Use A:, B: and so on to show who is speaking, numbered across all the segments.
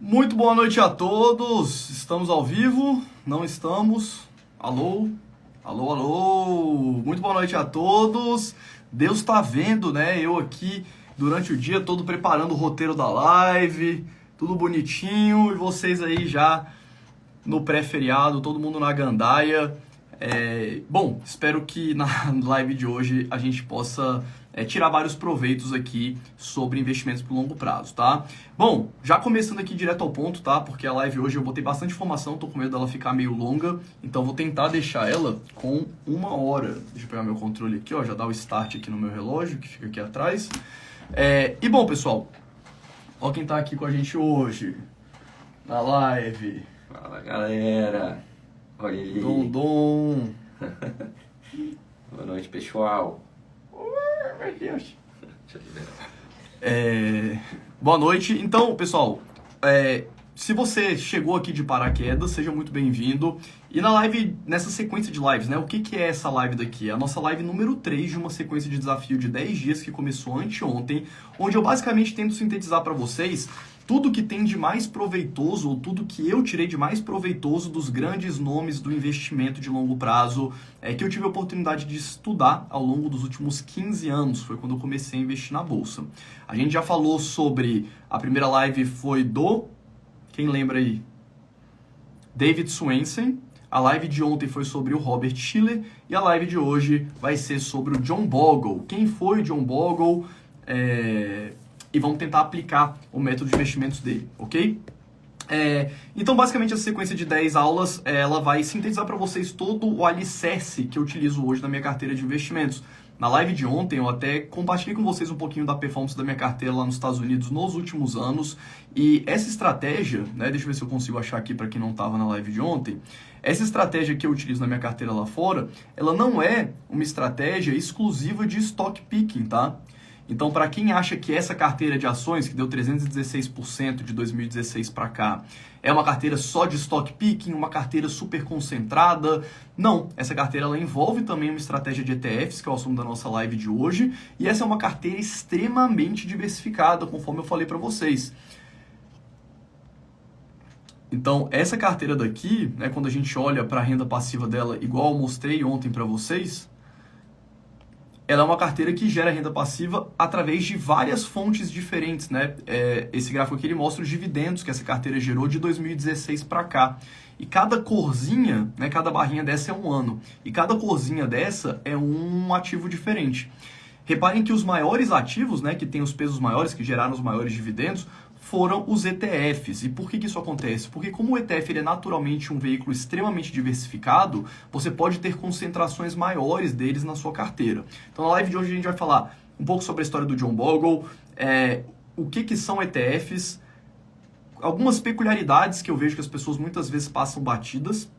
A: Muito boa noite a todos. Estamos ao vivo? Não estamos? Alô? Alô, alô? Muito boa noite a todos. Deus está vendo, né? Eu aqui durante o dia todo preparando o roteiro da live, tudo bonitinho, e vocês aí já no pré-feriado, todo mundo na gandaia. Bom, espero que na live de hoje a gente possa tirar vários proveitos aqui sobre investimentos por longo prazo, tá? Bom, já começando aqui direto ao ponto, tá? Porque a live hoje eu botei bastante informação, tô com medo dela ficar meio longa, então vou tentar deixar ela com 1 hora. Deixa eu pegar meu controle aqui, ó, já dar o start aqui no meu relógio, que fica aqui atrás. E bom, pessoal, ó quem tá aqui com a gente hoje, na live.
B: Fala, galera. Olha ele.
A: Dom.
B: Boa noite, pessoal.
A: Meu Deus. Boa noite. Então, pessoal, se você chegou aqui de paraquedas, seja muito bem-vindo. E na live, nessa sequência de lives, né? O que é essa live daqui? É a nossa live número 3 de uma sequência de desafio de 10 dias que começou anteontem, onde eu basicamente tento sintetizar para vocês tudo que tem de mais proveitoso, ou tudo que eu tirei de mais proveitoso dos grandes nomes do investimento de longo prazo que eu tive a oportunidade de estudar ao longo dos últimos 15 anos. Foi quando eu comecei a investir na Bolsa. A gente já falou sobre... A primeira live foi do... Quem lembra aí? David Swensen. A live de ontem foi sobre o Robert Shiller. E a live de hoje vai ser sobre o John Bogle. Quem foi o John Bogle? E vamos tentar aplicar o método de investimentos dele, ok? Então, basicamente, essa sequência de 10 aulas, ela vai sintetizar para vocês todo o alicerce que eu utilizo hoje na minha carteira de investimentos. Na live de ontem, eu até compartilhei com vocês um pouquinho da performance da minha carteira lá nos Estados Unidos nos últimos anos. E essa estratégia, né, deixa eu ver se eu consigo achar aqui para quem não estava na live de ontem. Essa estratégia que eu utilizo na minha carteira lá fora, ela não é uma estratégia exclusiva de stock picking, tá? Então, para quem acha que essa carteira de ações, que deu 316% de 2016 para cá, é uma carteira só de stock picking, uma carteira super concentrada, não. Essa carteira ela envolve também uma estratégia de ETFs, que é o assunto da nossa live de hoje, e essa é uma carteira extremamente diversificada, conforme eu falei para vocês. Então, essa carteira daqui, né, quando a gente olha para a renda passiva dela, igual eu mostrei ontem para vocês, ela é uma carteira que gera renda passiva através de várias fontes diferentes, né? Esse gráfico aqui ele mostra os dividendos que essa carteira gerou de 2016 para cá. E cada corzinha, né, cada barrinha dessa é um ano. E cada corzinha dessa é um ativo diferente. Reparem que os maiores ativos, né, que têm os pesos maiores, que geraram os maiores dividendos, foram os ETFs. E por que isso acontece? Porque como o ETF ele é naturalmente um veículo extremamente diversificado, você pode ter concentrações maiores deles na sua carteira. Então na live de hoje a gente vai falar um pouco sobre a história do John Bogle, o que são ETFs, algumas peculiaridades que eu vejo que as pessoas muitas vezes passam batidas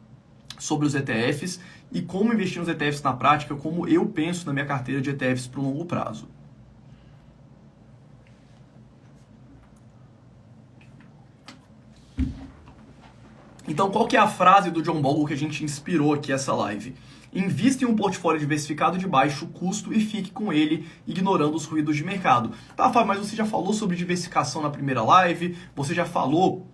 A: sobre os ETFs e como investir nos ETFs na prática, como eu penso na minha carteira de ETFs para o longo prazo. Então, qual que é a frase do John Bogle que a gente inspirou aqui essa live? Invista em um portfólio diversificado de baixo custo e fique com ele, ignorando os ruídos de mercado. Tá, Fábio, mas você já falou sobre diversificação na primeira live, você já falou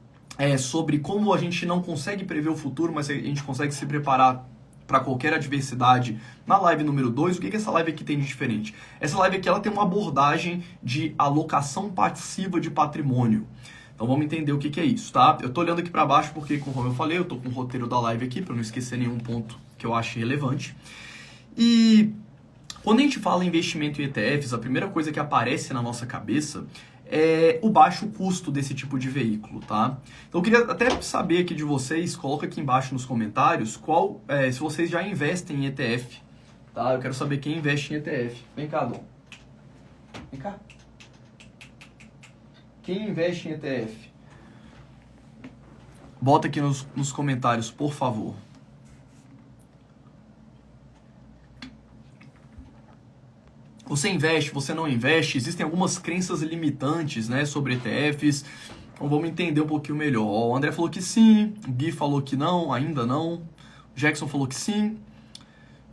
A: sobre como a gente não consegue prever o futuro, mas a gente consegue se preparar para qualquer adversidade na live número 2. O que essa live aqui tem de diferente? Essa live aqui ela tem uma abordagem de alocação passiva de patrimônio. Então vamos entender o que é isso, tá? Eu tô olhando aqui para baixo porque, conforme eu falei, eu tô com o roteiro da live aqui para não esquecer nenhum ponto que eu ache relevante. E quando a gente fala em investimento em ETFs, a primeira coisa que aparece na nossa cabeça é o baixo custo desse tipo de veículo, tá? Então eu queria até saber aqui de vocês, coloca aqui embaixo nos comentários, se vocês já investem em ETF, tá? Eu quero saber quem investe em ETF. Vem cá, Dom. Vem cá. Quem investe em ETF? Bota aqui nos comentários, por favor. Você investe, você não investe? Existem algumas crenças limitantes, né, sobre ETFs. Então vamos entender um pouquinho melhor. O André falou que sim, o Gui falou que não, ainda não. O Jackson falou que sim.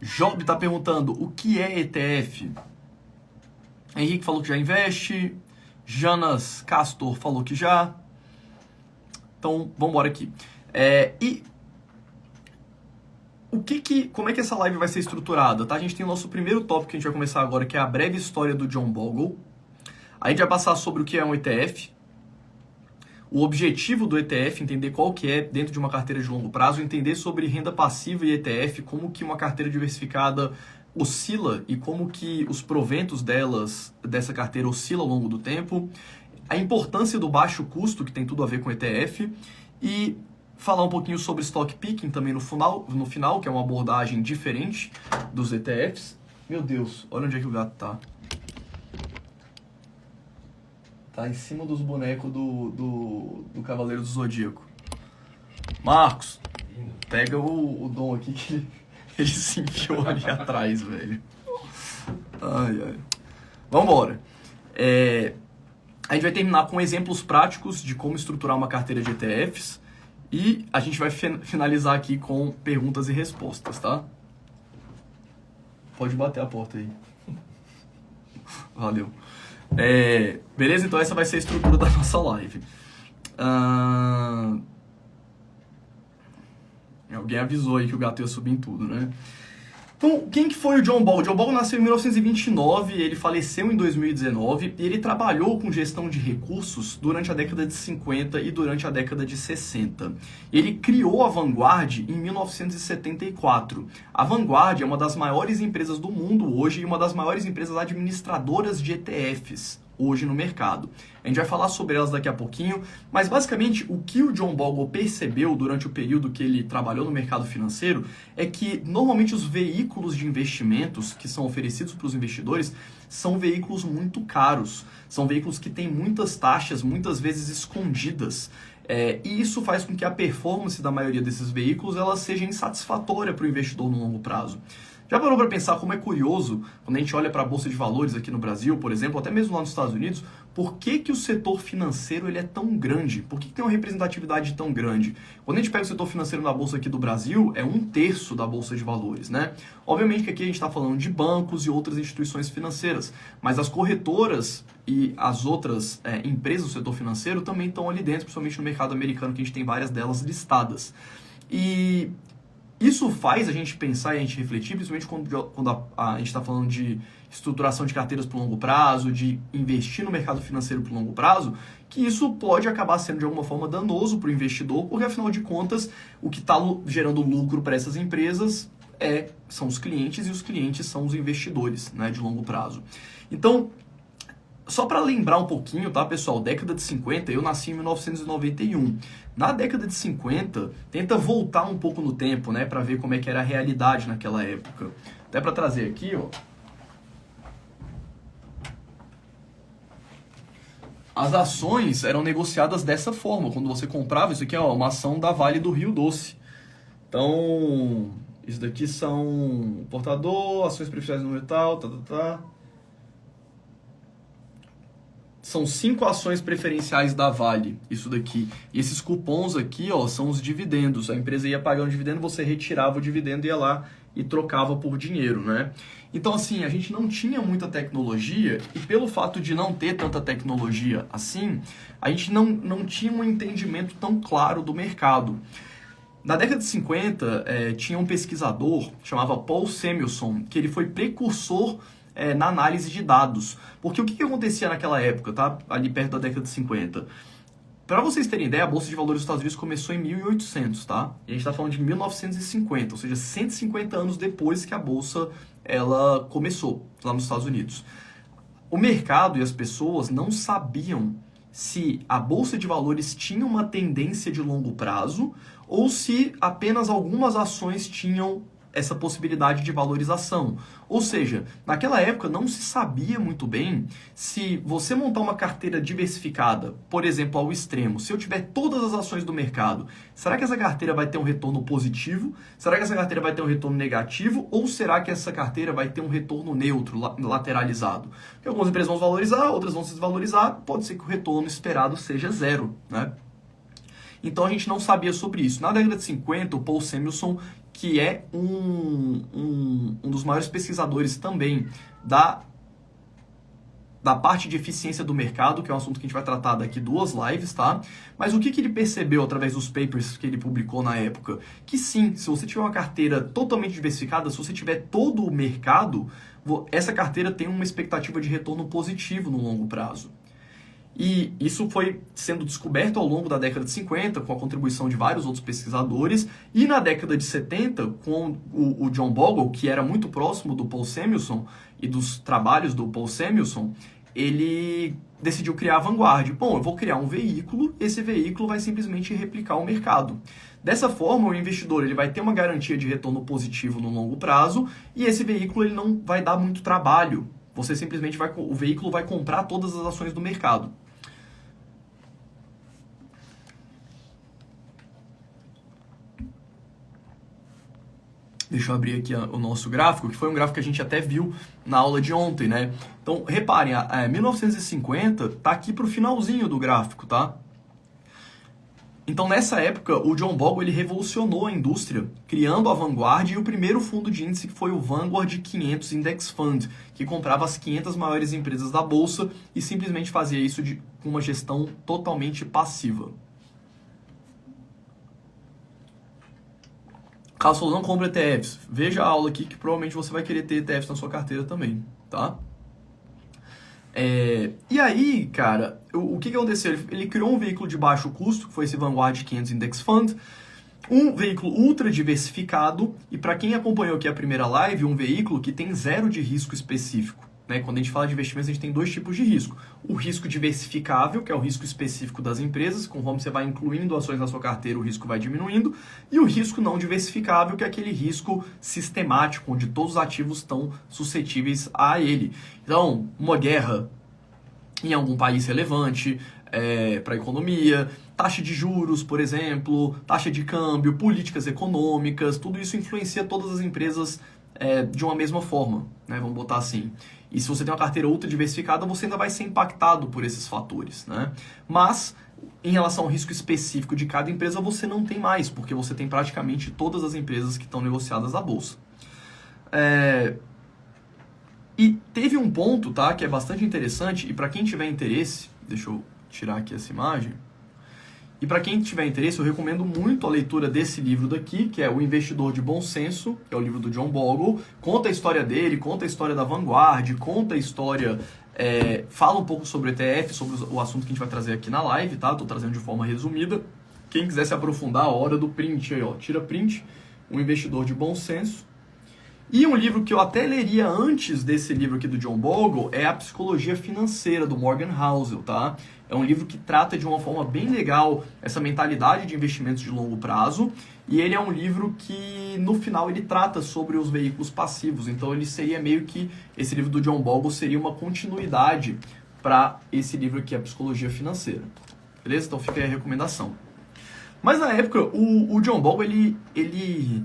A: Job está perguntando o que é ETF. Henrique falou que já investe. Janas Castor falou que já. Então, vamos embora aqui. Como é que essa live vai ser estruturada? Tá? A gente tem o nosso primeiro tópico que a gente vai começar agora, que é a breve história do John Bogle. A gente vai passar sobre o que é um ETF, o objetivo do ETF, entender qual que é dentro de uma carteira de longo prazo, entender sobre renda passiva e ETF, como que uma carteira diversificada oscila e como que os proventos dessa carteira oscilam ao longo do tempo, a importância do baixo custo, que tem tudo a ver com ETF, e falar um pouquinho sobre stock picking também no final, que é uma abordagem diferente dos ETFs. Meu Deus, olha onde é que o gato tá. Tá em cima dos bonecos do Cavaleiro do Zodíaco. Marcos, pega o Dom aqui que ele se enfiou ali atrás, velho. Ai. Vambora. A gente vai terminar com exemplos práticos de como estruturar uma carteira de ETFs. E a gente vai finalizar aqui com perguntas e respostas, tá? Pode bater a porta aí. Valeu. Beleza? Então essa vai ser a estrutura da nossa live. Alguém avisou aí que o gato ia subir em tudo, né? Então, quem que foi o John Bogle? John Bogle nasceu em 1929, ele faleceu em 2019 e ele trabalhou com gestão de recursos durante a década de 50 e durante a década de 60. Ele criou a Vanguard em 1974. A Vanguard é uma das maiores empresas do mundo hoje e uma das maiores empresas administradoras de ETFs hoje no mercado. A gente vai falar sobre elas daqui a pouquinho, mas basicamente o que o John Bogle percebeu durante o período que ele trabalhou no mercado financeiro é que normalmente os veículos de investimentos que são oferecidos para os investidores são veículos muito caros, são veículos que têm muitas taxas, muitas vezes escondidas. E isso faz com que a performance da maioria desses veículos ela seja insatisfatória para o investidor no longo prazo. Já parou para pensar como é curioso, quando a gente olha para a Bolsa de Valores aqui no Brasil, por exemplo, até mesmo lá nos Estados Unidos, por que o setor financeiro ele é tão grande? Por que tem uma representatividade tão grande? Quando a gente pega o setor financeiro na Bolsa aqui do Brasil, é 1/3 da Bolsa de Valores, né? Obviamente que aqui a gente está falando de bancos e outras instituições financeiras, mas as corretoras e as outras empresas do setor financeiro também estão ali dentro, principalmente no mercado americano, que a gente tem várias delas listadas. E isso faz a gente pensar e a gente refletir, principalmente quando a gente está falando de estruturação de carteiras por longo prazo, de investir no mercado financeiro por longo prazo, que isso pode acabar sendo de alguma forma danoso para o investidor, porque afinal de contas, o que está gerando lucro para essas empresas são os clientes e os clientes são os investidores, né, de longo prazo. Então, só para lembrar um pouquinho, tá, pessoal? Década de 50, eu nasci em 1991. Na década de 50, tenta voltar um pouco no tempo, né, para ver como é que era a realidade naquela época. Até para trazer aqui, ó. As ações eram negociadas dessa forma. Quando você comprava, isso aqui é uma ação da Vale do Rio Doce. Então, isso daqui são portador, ações preferenciais no metal, São 5 ações preferenciais da Vale, isso daqui. E esses cupons aqui, ó, são os dividendos. A empresa ia pagando dividendo, você retirava o dividendo e ia lá e trocava por dinheiro, né? Então, assim, a gente não tinha muita tecnologia e pelo fato de não ter tanta tecnologia assim, a gente não tinha um entendimento tão claro do mercado. Na década de 50, tinha um pesquisador, chamava Paul Samuelson, que ele foi precursor na análise de dados. Porque o que acontecia naquela época, tá? Ali perto da década de 50? Para vocês terem ideia, a Bolsa de Valores dos Estados Unidos começou em 1800, tá? E a gente está falando de 1950, ou seja, 150 anos depois que a Bolsa ela começou lá nos Estados Unidos. O mercado e as pessoas não sabiam se a Bolsa de Valores tinha uma tendência de longo prazo ou se apenas algumas ações tinham essa possibilidade de valorização. Ou seja, naquela época não se sabia muito bem se você montar uma carteira diversificada, por exemplo, ao extremo, se eu tiver todas as ações do mercado, será que essa carteira vai ter um retorno positivo? Será que essa carteira vai ter um retorno negativo? Ou será que essa carteira vai ter um retorno neutro, lateralizado? Porque algumas empresas vão valorizar, outras vão se desvalorizar, pode ser que o retorno esperado seja zero, né? Então a gente não sabia sobre isso. Na década de 50, o Paul Samuelson, que é um dos maiores pesquisadores também da parte de eficiência do mercado, que é um assunto que a gente vai tratar daqui 2 lives, tá? Mas o que ele percebeu através dos papers que ele publicou na época? Que sim, se você tiver uma carteira totalmente diversificada, se você tiver todo o mercado, essa carteira tem uma expectativa de retorno positivo no longo prazo. E isso foi sendo descoberto ao longo da década de 50, com a contribuição de vários outros pesquisadores, e na década de 70, com o John Bogle, que era muito próximo do Paul Samuelson e dos trabalhos do Paul Samuelson, ele decidiu criar a Vanguard. Bom, eu vou criar um veículo, esse veículo vai simplesmente replicar o mercado. Dessa forma, o investidor ele vai ter uma garantia de retorno positivo no longo prazo, e esse veículo ele não vai dar muito trabalho. Você simplesmente o veículo vai comprar todas as ações do mercado. Deixa eu abrir aqui o nosso gráfico, que foi um gráfico que a gente até viu na aula de ontem, né? Então, reparem, 1950 tá aqui pro finalzinho do gráfico, tá? Então, nessa época, o John Bogle ele revolucionou a indústria, criando a Vanguard e o primeiro fundo de índice que foi o Vanguard 500 Index Fund, que comprava as 500 maiores empresas da bolsa e simplesmente fazia isso com uma gestão totalmente passiva. Caso você não compre ETFs, veja a aula aqui que provavelmente você vai querer ter ETFs na sua carteira também, tá? E aí, cara, o que aconteceu? Ele criou um veículo de baixo custo, que foi esse Vanguard 500 Index Fund, um veículo ultra diversificado, e para quem acompanhou aqui a primeira live, um veículo que tem 0 de risco específico. Né? Quando a gente fala de investimentos, a gente tem 2 tipos de risco. O risco diversificável, que é o risco específico das empresas, conforme você vai incluindo ações na sua carteira, o risco vai diminuindo. E o risco não diversificável, que é aquele risco sistemático, onde todos os ativos estão suscetíveis a ele. Então, uma guerra em algum país relevante para a economia, taxa de juros, por exemplo, taxa de câmbio, políticas econômicas, tudo isso influencia todas as empresas de uma mesma forma, né? Vamos botar assim. E se você tem uma carteira ultra diversificada, você ainda vai ser impactado por esses fatores, né? Mas, em relação ao risco específico de cada empresa, você não tem mais, porque você tem praticamente todas as empresas que estão negociadas na bolsa. E teve um ponto, tá, que é bastante interessante, e para quem tiver interesse, deixa eu tirar aqui essa imagem, e para quem tiver interesse, eu recomendo muito a leitura desse livro daqui, que é O Investidor de Bom Senso, que é o livro do John Bogle. Conta a história dele, conta a história da Vanguard, conta a história... fala um pouco sobre o ETF, sobre o assunto que a gente vai trazer aqui na live, tá? Tô trazendo de forma resumida. Quem quiser se aprofundar, a hora do print aí, ó. Tira print, O Investidor de Bom Senso. E um livro que eu até leria antes desse livro aqui do John Bogle é A Psicologia Financeira, do Morgan Housel, tá? É um livro que trata de uma forma bem legal essa mentalidade de investimentos de longo prazo. E ele é um livro que, no final, ele trata sobre os veículos passivos. Então, ele seria meio que... Esse livro do John Bogle seria uma continuidade para esse livro aqui, A Psicologia Financeira. Beleza? Então, fica aí a recomendação. Mas, na época, o John Bogle, ele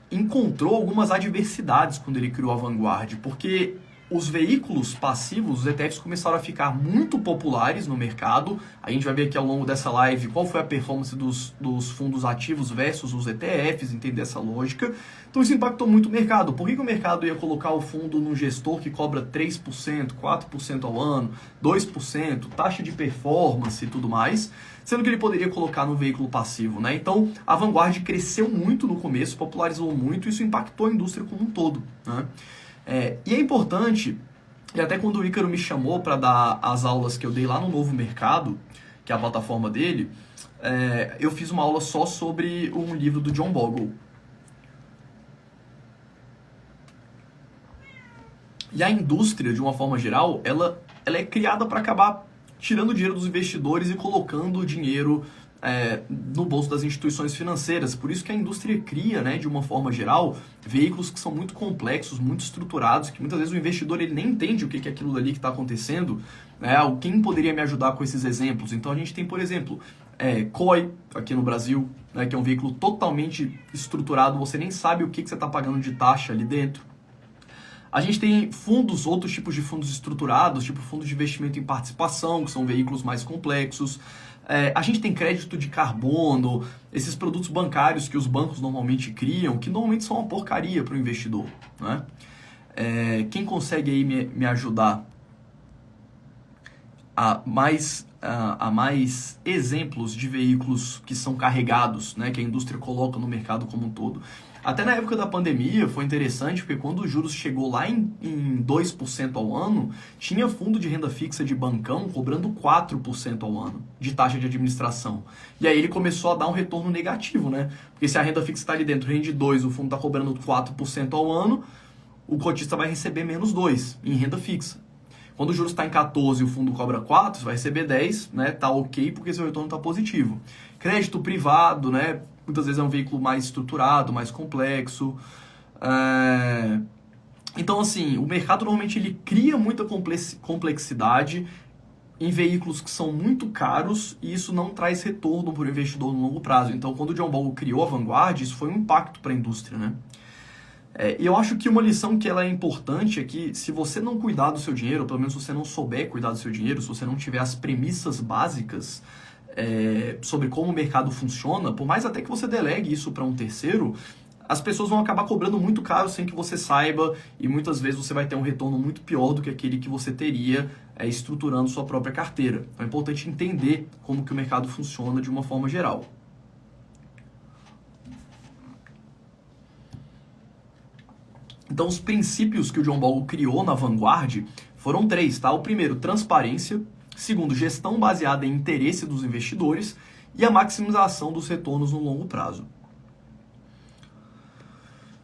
A: encontrou algumas adversidades quando ele criou a Vanguard, porque os veículos passivos, os ETFs, começaram a ficar muito populares no mercado. A gente vai ver aqui ao longo dessa live qual foi a performance dos fundos ativos versus os ETFs, entender essa lógica. Então isso impactou muito o mercado. Por que o mercado ia colocar o fundo num gestor que cobra 3%, 4% ao ano, 2%, taxa de performance e tudo mais, sendo que ele poderia colocar no veículo passivo, né? Então a Vanguard cresceu muito no começo, popularizou muito, e isso impactou a indústria como um todo, né? E é importante, e até quando o Ícaro me chamou para dar as aulas que eu dei lá no Novo Mercado, que é a plataforma dele, eu fiz uma aula só sobre um livro do John Bogle. E a indústria, de uma forma geral, ela é criada para acabar tirando o dinheiro dos investidores e colocando o dinheiro no bolso das instituições financeiras. Por isso que a indústria cria, né, de uma forma geral, veículos que são muito complexos, muito estruturados, que muitas vezes o investidor ele nem entende o que é aquilo ali que está acontecendo. Quem poderia me ajudar com esses exemplos? Então a gente tem, por exemplo, COI, aqui no Brasil, né, que é um veículo totalmente estruturado, você nem sabe o que você está pagando de taxa ali dentro. A gente tem fundos, outros tipos de fundos estruturados, tipo fundos de investimento em participação, que são veículos mais complexos. A gente tem crédito de carbono, esses produtos bancários que os bancos normalmente criam, que normalmente são uma porcaria para o investidor, né? Quem consegue aí me ajudar? há mais exemplos de veículos que são carregados, né, que a indústria coloca no mercado como um todo. Até na época da pandemia foi interessante, porque quando os juros chegou lá em 2% ao ano, tinha fundo de renda fixa de bancão cobrando 4% ao ano de taxa de administração. E aí ele começou a dar um retorno negativo, né? Porque se a renda fixa está ali dentro, rende 2%, o fundo está cobrando 4% ao ano, o cotista vai receber menos 2% em renda fixa. Quando o juros está em 14 e o fundo cobra 4, você vai receber 10, né? Tá ok, porque seu retorno está positivo. Crédito privado, né? Muitas vezes é um veículo mais estruturado, mais complexo. Então, assim, o mercado normalmente ele cria muita complexidade em veículos que são muito caros e isso não traz retorno para o investidor no longo prazo. Então, quando o John Bogle criou a Vanguard, isso foi um impacto para a indústria, né? E eu acho que uma lição que ela é importante é que se você não cuidar do seu dinheiro, ou pelo menos se você não souber cuidar do seu dinheiro, se você não tiver as premissas básicas sobre como o mercado funciona, por mais até que você delegue isso para um terceiro, as pessoas vão acabar cobrando muito caro sem que você saiba e muitas vezes você vai ter um retorno muito pior do que aquele que você teria estruturando sua própria carteira. Então é importante entender como que o mercado funciona de uma forma geral. Então, os princípios que o John Bogle criou na Vanguard foram 3, tá? O primeiro, transparência. Segundo, gestão baseada em interesse dos investidores. E a maximização dos retornos no longo prazo.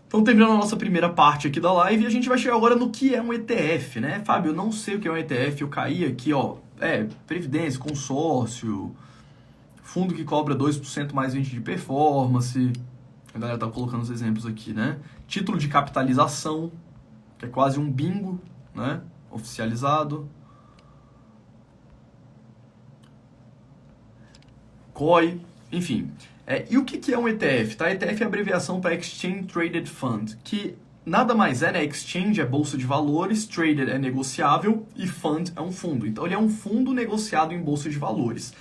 A: Então, terminando a nossa primeira parte aqui da live, a gente vai chegar agora no que é um ETF, né? Fábio, eu não sei o que é um ETF, eu caí aqui, ó, previdência, consórcio, fundo que cobra 2% mais 20% de performance. A galera tá colocando os exemplos aqui, né? Título de capitalização, que é quase um bingo, né? Oficializado. COI, enfim. E o que é um ETF? Tá? ETF é a abreviação para Exchange Traded Fund, que nada mais é, né? Exchange é bolsa de valores, traded é negociável e fund é um fundo. Então ele é um fundo negociado em bolsa de valores.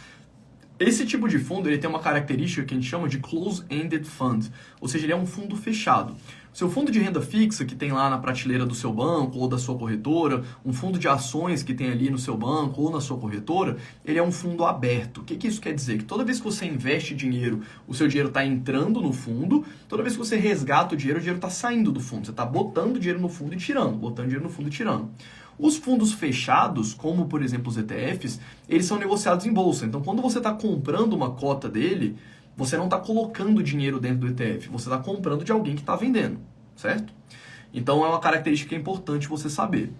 A: Esse tipo de fundo ele tem uma característica que a gente chama de close-ended fund, ou seja, ele é um fundo fechado. Seu fundo de renda fixa que tem lá na prateleira do seu banco ou da sua corretora, um fundo de ações que tem ali no seu banco ou na sua corretora, ele é um fundo aberto. O que isso quer dizer? Que toda vez que você investe dinheiro, o seu dinheiro está entrando no fundo, toda vez que você resgata o dinheiro está saindo do fundo. Você está botando dinheiro no fundo e tirando, botando dinheiro no fundo e tirando. Os fundos fechados, como por exemplo os ETFs, eles são negociados em bolsa. Então, quando você está comprando uma cota dele, você não está colocando dinheiro dentro do ETF, você está comprando de alguém que está vendendo, certo? Então, é uma característica importante você saber.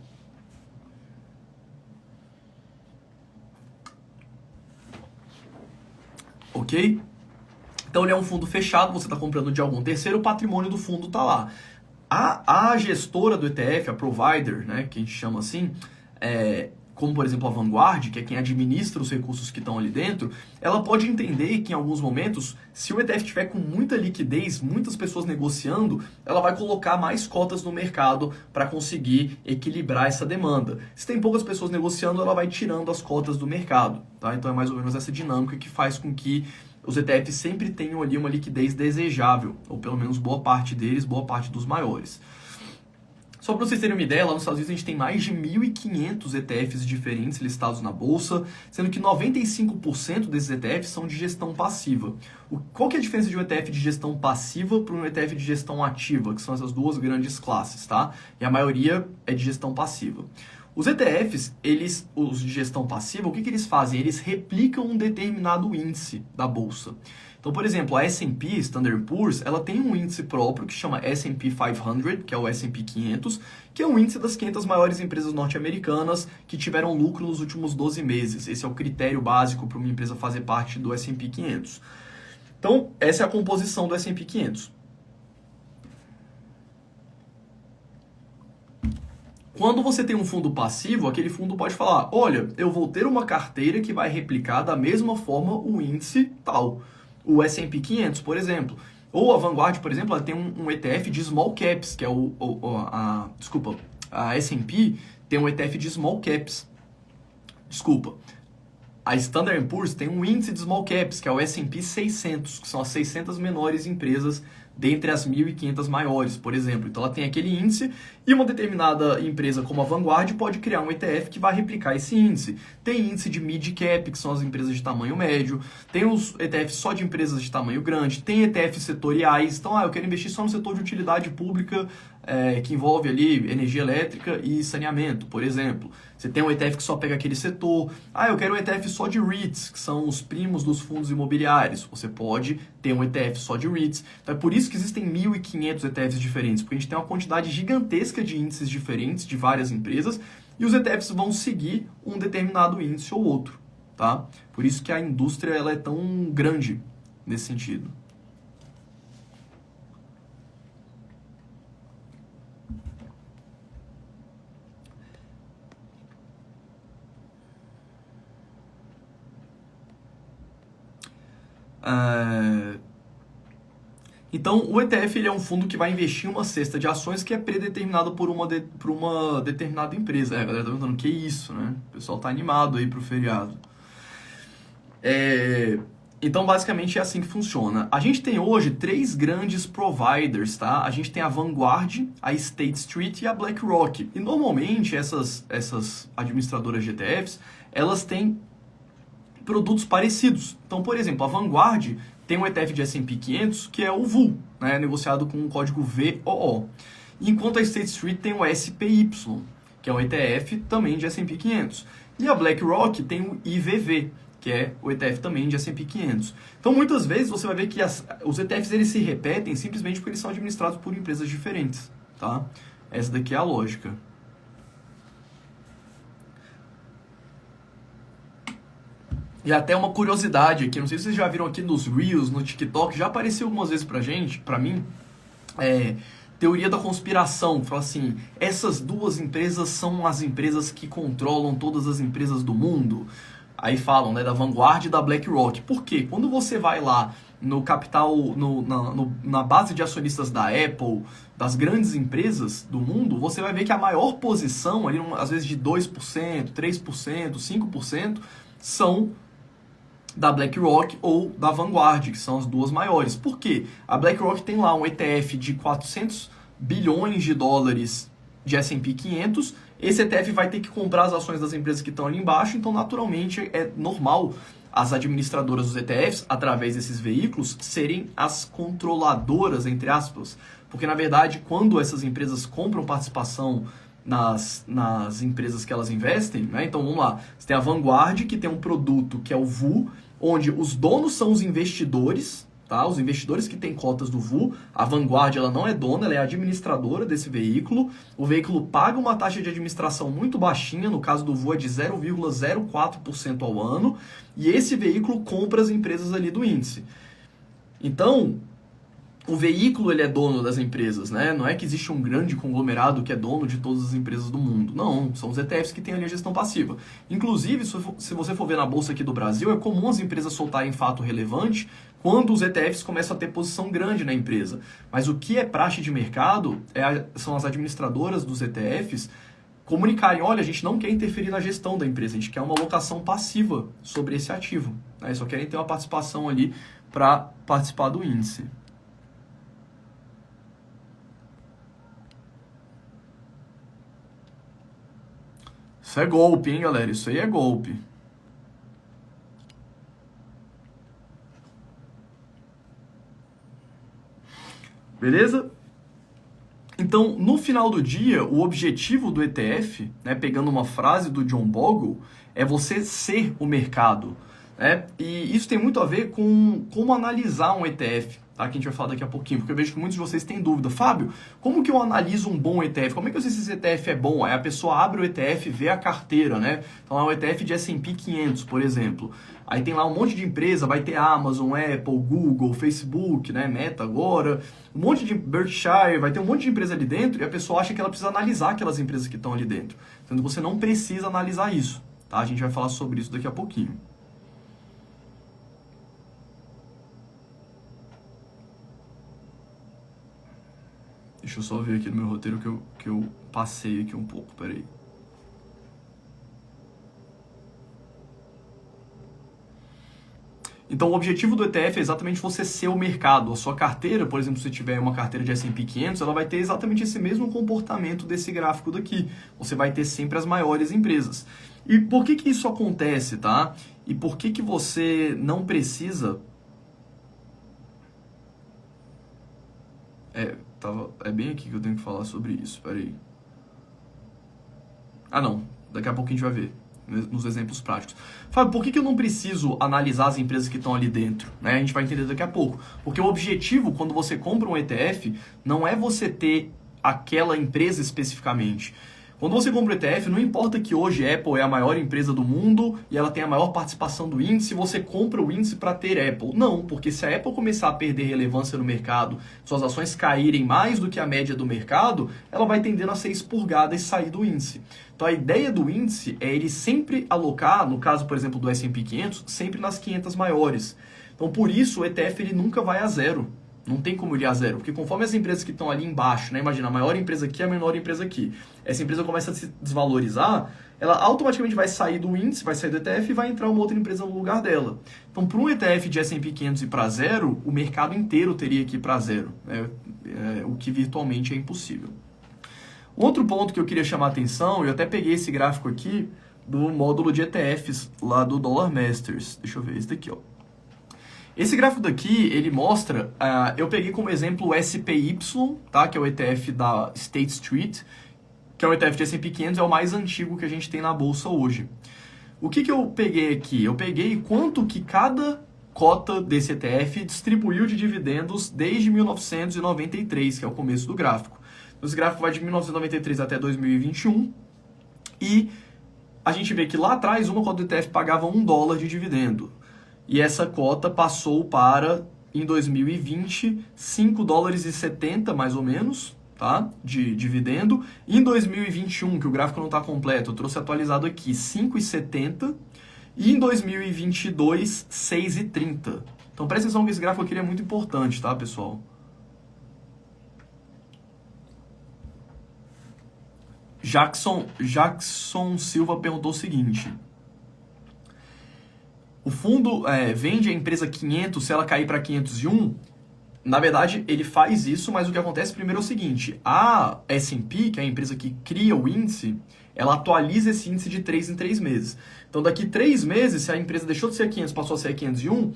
A: Ok? Então, ele é um fundo fechado, você está comprando de algum terceiro, o patrimônio do fundo está lá. A gestora do ETF, a provider, né, que a gente chama assim, como por exemplo a Vanguard, que é quem administra os recursos que estão ali dentro, ela pode entender que em alguns momentos, se o ETF tiver com muita liquidez, muitas pessoas negociando, ela vai colocar mais cotas no mercado para conseguir equilibrar essa demanda. Se tem poucas pessoas negociando, ela vai tirando as cotas do mercado, tá? Então é mais ou menos essa dinâmica que faz com que os ETFs sempre tenham ali uma liquidez desejável, ou pelo menos boa parte deles, boa parte dos maiores. Só para vocês terem uma ideia, lá nos Estados Unidos a gente tem mais de 1.500 ETFs diferentes listados na bolsa, sendo que 95% desses ETFs são de gestão passiva. Qual que é a diferença de um ETF de gestão passiva para um ETF de gestão ativa, que são essas duas grandes classes, tá? E a maioria é de gestão passiva. Os ETFs, os de gestão passiva, o que eles fazem? Eles replicam um determinado índice da bolsa. Então, por exemplo, a S&P, Standard & Poor's, ela tem um índice próprio que chama S&P 500, que é o S&P 500, que é um índice das 500 maiores empresas norte-americanas que tiveram lucro nos últimos 12 meses. Esse é o critério básico para uma empresa fazer parte do S&P 500. Então, essa é a composição do S&P 500. Quando você tem um fundo passivo, aquele fundo pode falar, olha, eu vou ter uma carteira que vai replicar da mesma forma o índice tal. O S&P 500, por exemplo. Ou a Vanguard, por exemplo, ela tem um ETF de small caps, que é a S&P tem um ETF de small caps. a Standard Poor's tem um índice de small caps, que é o S&P 600, que são as 600 menores empresas dentre as 1.500 maiores, por exemplo. Então ela tem aquele índice e uma determinada empresa como a Vanguard pode criar um ETF que vai replicar esse índice. Tem índice de mid cap, que são as empresas de tamanho médio, tem os ETFs só de empresas de tamanho grande, tem ETFs setoriais. Então, eu quero investir só no setor de utilidade pública, que envolve ali energia elétrica e saneamento, por exemplo. Você tem um ETF que só pega aquele setor. Eu quero um ETF só de REITs, que são os primos dos fundos imobiliários. Você pode ter um ETF só de REITs. Então é por isso que existem 1.500 ETFs diferentes, porque a gente tem uma quantidade gigantesca de índices diferentes de várias empresas e os ETFs vão seguir um determinado índice ou outro, tá? Por isso que a indústria ela é tão grande nesse sentido. Então, o ETF ele é um fundo que vai investir em uma cesta de ações que é predeterminado por uma determinada empresa. A galera tá perguntando, que isso, né? O pessoal tá animado aí pro feriado. Então, basicamente, é assim que funciona. A gente tem hoje 3 grandes providers, tá? A gente tem a Vanguard, a State Street e a BlackRock. E, normalmente, essas administradoras de ETFs, elas têm produtos parecidos. Então, por exemplo, a Vanguard tem um ETF de S&P 500 que é o VUL, né, negociado com o código VOO. Enquanto a State Street tem o SPY, que é um ETF também de S&P 500. E a BlackRock tem o IVV, que é o ETF também de S&P 500. Então, muitas vezes você vai ver que os ETFs eles se repetem simplesmente porque eles são administrados por empresas diferentes, tá? Essa daqui é a lógica. E até uma curiosidade aqui, não sei se vocês já viram aqui nos Reels, no TikTok, já apareceu algumas vezes pra mim, teoria da conspiração. Fala assim, essas duas empresas são as empresas que controlam todas as empresas do mundo. Aí falam, né, da Vanguard e da BlackRock. Por quê? Quando você vai lá no capital, na base de acionistas da Apple, das grandes empresas do mundo, você vai ver que a maior posição, ali, às vezes de 2%, 3%, 5%, são da BlackRock ou da Vanguard, que são as duas maiores. Por quê? A BlackRock tem lá um ETF de 400 bilhões de dólares de S&P 500. Esse ETF vai ter que comprar as ações das empresas que estão ali embaixo, então naturalmente é normal as administradoras dos ETFs, através desses veículos, serem as controladoras, entre aspas. Porque, na verdade, quando essas empresas compram participação nas empresas que elas investem, né? Então vamos lá, você tem a Vanguard, que tem um produto que é o VUL, onde os donos são os investidores, tá? Os investidores que têm cotas do VUL. A Vanguard ela não é dona, ela é administradora desse veículo. O veículo paga uma taxa de administração muito baixinha, no caso do VUL é de 0,04% ao ano, e esse veículo compra as empresas ali do índice. Então, o veículo ele é dono das empresas, né? Não é que existe um grande conglomerado que é dono de todas as empresas do mundo. Não, são os ETFs que têm ali a gestão passiva. Inclusive, se você for ver na bolsa aqui do Brasil, é comum as empresas soltarem fato relevante quando os ETFs começam a ter posição grande na empresa. Mas o que é praxe de mercado são as administradoras dos ETFs comunicarem, olha, a gente não quer interferir na gestão da empresa, a gente quer uma alocação passiva sobre esse ativo, né? Só querem ter uma participação ali para participar do índice. Isso é golpe, hein, galera? Isso aí é golpe. Beleza? Então, no final do dia, o objetivo do ETF, né, pegando uma frase do John Bogle, é você ser o mercado, né? E isso tem muito a ver com como analisar um ETF, tá? Que a gente vai falar daqui a pouquinho, porque eu vejo que muitos de vocês têm dúvida. Fábio, como que eu analiso um bom ETF? Como é que eu sei se esse ETF é bom? Aí a pessoa abre o ETF e vê a carteira, né? Então é um ETF de S&P 500, por exemplo. Aí tem lá um monte de empresa, vai ter Amazon, Apple, Google, Facebook, né? Meta agora, um monte de Berkshire, vai ter um monte de empresa ali dentro e a pessoa acha que ela precisa analisar aquelas empresas que estão ali dentro. Sendo que você não precisa analisar isso, tá? A gente vai falar sobre isso daqui a pouquinho. Deixa eu só ver aqui no meu roteiro que eu passei aqui um pouco, peraí. Então, o objetivo do ETF é exatamente você ser o mercado. A sua carteira, por exemplo, se você tiver uma carteira de S&P 500, ela vai ter exatamente esse mesmo comportamento desse gráfico daqui. Você vai ter sempre as maiores empresas. E por que isso acontece, tá? E por que você não precisa... É bem aqui que eu tenho que falar sobre isso, peraí. Ah, não. Daqui a pouco a gente vai ver nos exemplos práticos. Fábio, por que eu não preciso analisar as empresas que estão ali dentro? Né? A gente vai entender daqui a pouco. Porque o objetivo, quando você compra um ETF, não é você ter aquela empresa especificamente. Quando você compra o ETF, não importa que hoje a Apple é a maior empresa do mundo e ela tem a maior participação do índice, você compra o índice para ter Apple. Não, porque se a Apple começar a perder relevância no mercado, suas ações caírem mais do que a média do mercado, ela vai tendendo a ser expurgada e sair do índice. Então a ideia do índice é ele sempre alocar, no caso, por exemplo, do S&P 500, sempre nas 500 maiores. Então por isso o ETF ele nunca vai a zero. Não tem como ir a zero, porque conforme as empresas que estão ali embaixo, né, imagina, a maior empresa aqui é a menor empresa aqui. Essa empresa começa a se desvalorizar, ela automaticamente vai sair do índice, vai sair do ETF e vai entrar uma outra empresa no lugar dela. Então, para um ETF de S&P 500 ir para zero, o mercado inteiro teria que ir para zero, o que virtualmente é impossível. Outro ponto que eu queria chamar a atenção, eu até peguei esse gráfico aqui do módulo de ETFs lá do Dollar Masters. Deixa eu ver esse daqui, ó. Esse gráfico daqui, ele mostra, eu peguei como exemplo o SPY, tá? Que é o ETF da State Street, que é o ETF de S&P 500, é o mais antigo que a gente tem na bolsa hoje. O que eu peguei aqui? Eu peguei quanto que cada cota desse ETF distribuiu de dividendos desde 1993, que é o começo do gráfico. Esse gráfico vai de 1993 até 2021 e a gente vê que lá atrás uma cota do ETF pagava $1 de dividendo. E essa cota passou para, em 2020, $5,70 mais ou menos, tá? De dividendo. E em 2021, que o gráfico não está completo, eu trouxe atualizado aqui, $5,70. E em 2022, $6,30. Então presta atenção que esse gráfico aqui é muito importante, tá, pessoal? Jackson Silva perguntou o seguinte... O fundo vende a empresa 500 se ela cair para 501? Na verdade, ele faz isso, mas o que acontece primeiro é o seguinte. A S&P, que é a empresa que cria o índice, ela atualiza esse índice de 3 em 3 meses. Então, daqui 3 meses, se a empresa deixou de ser 500 passou a ser 501,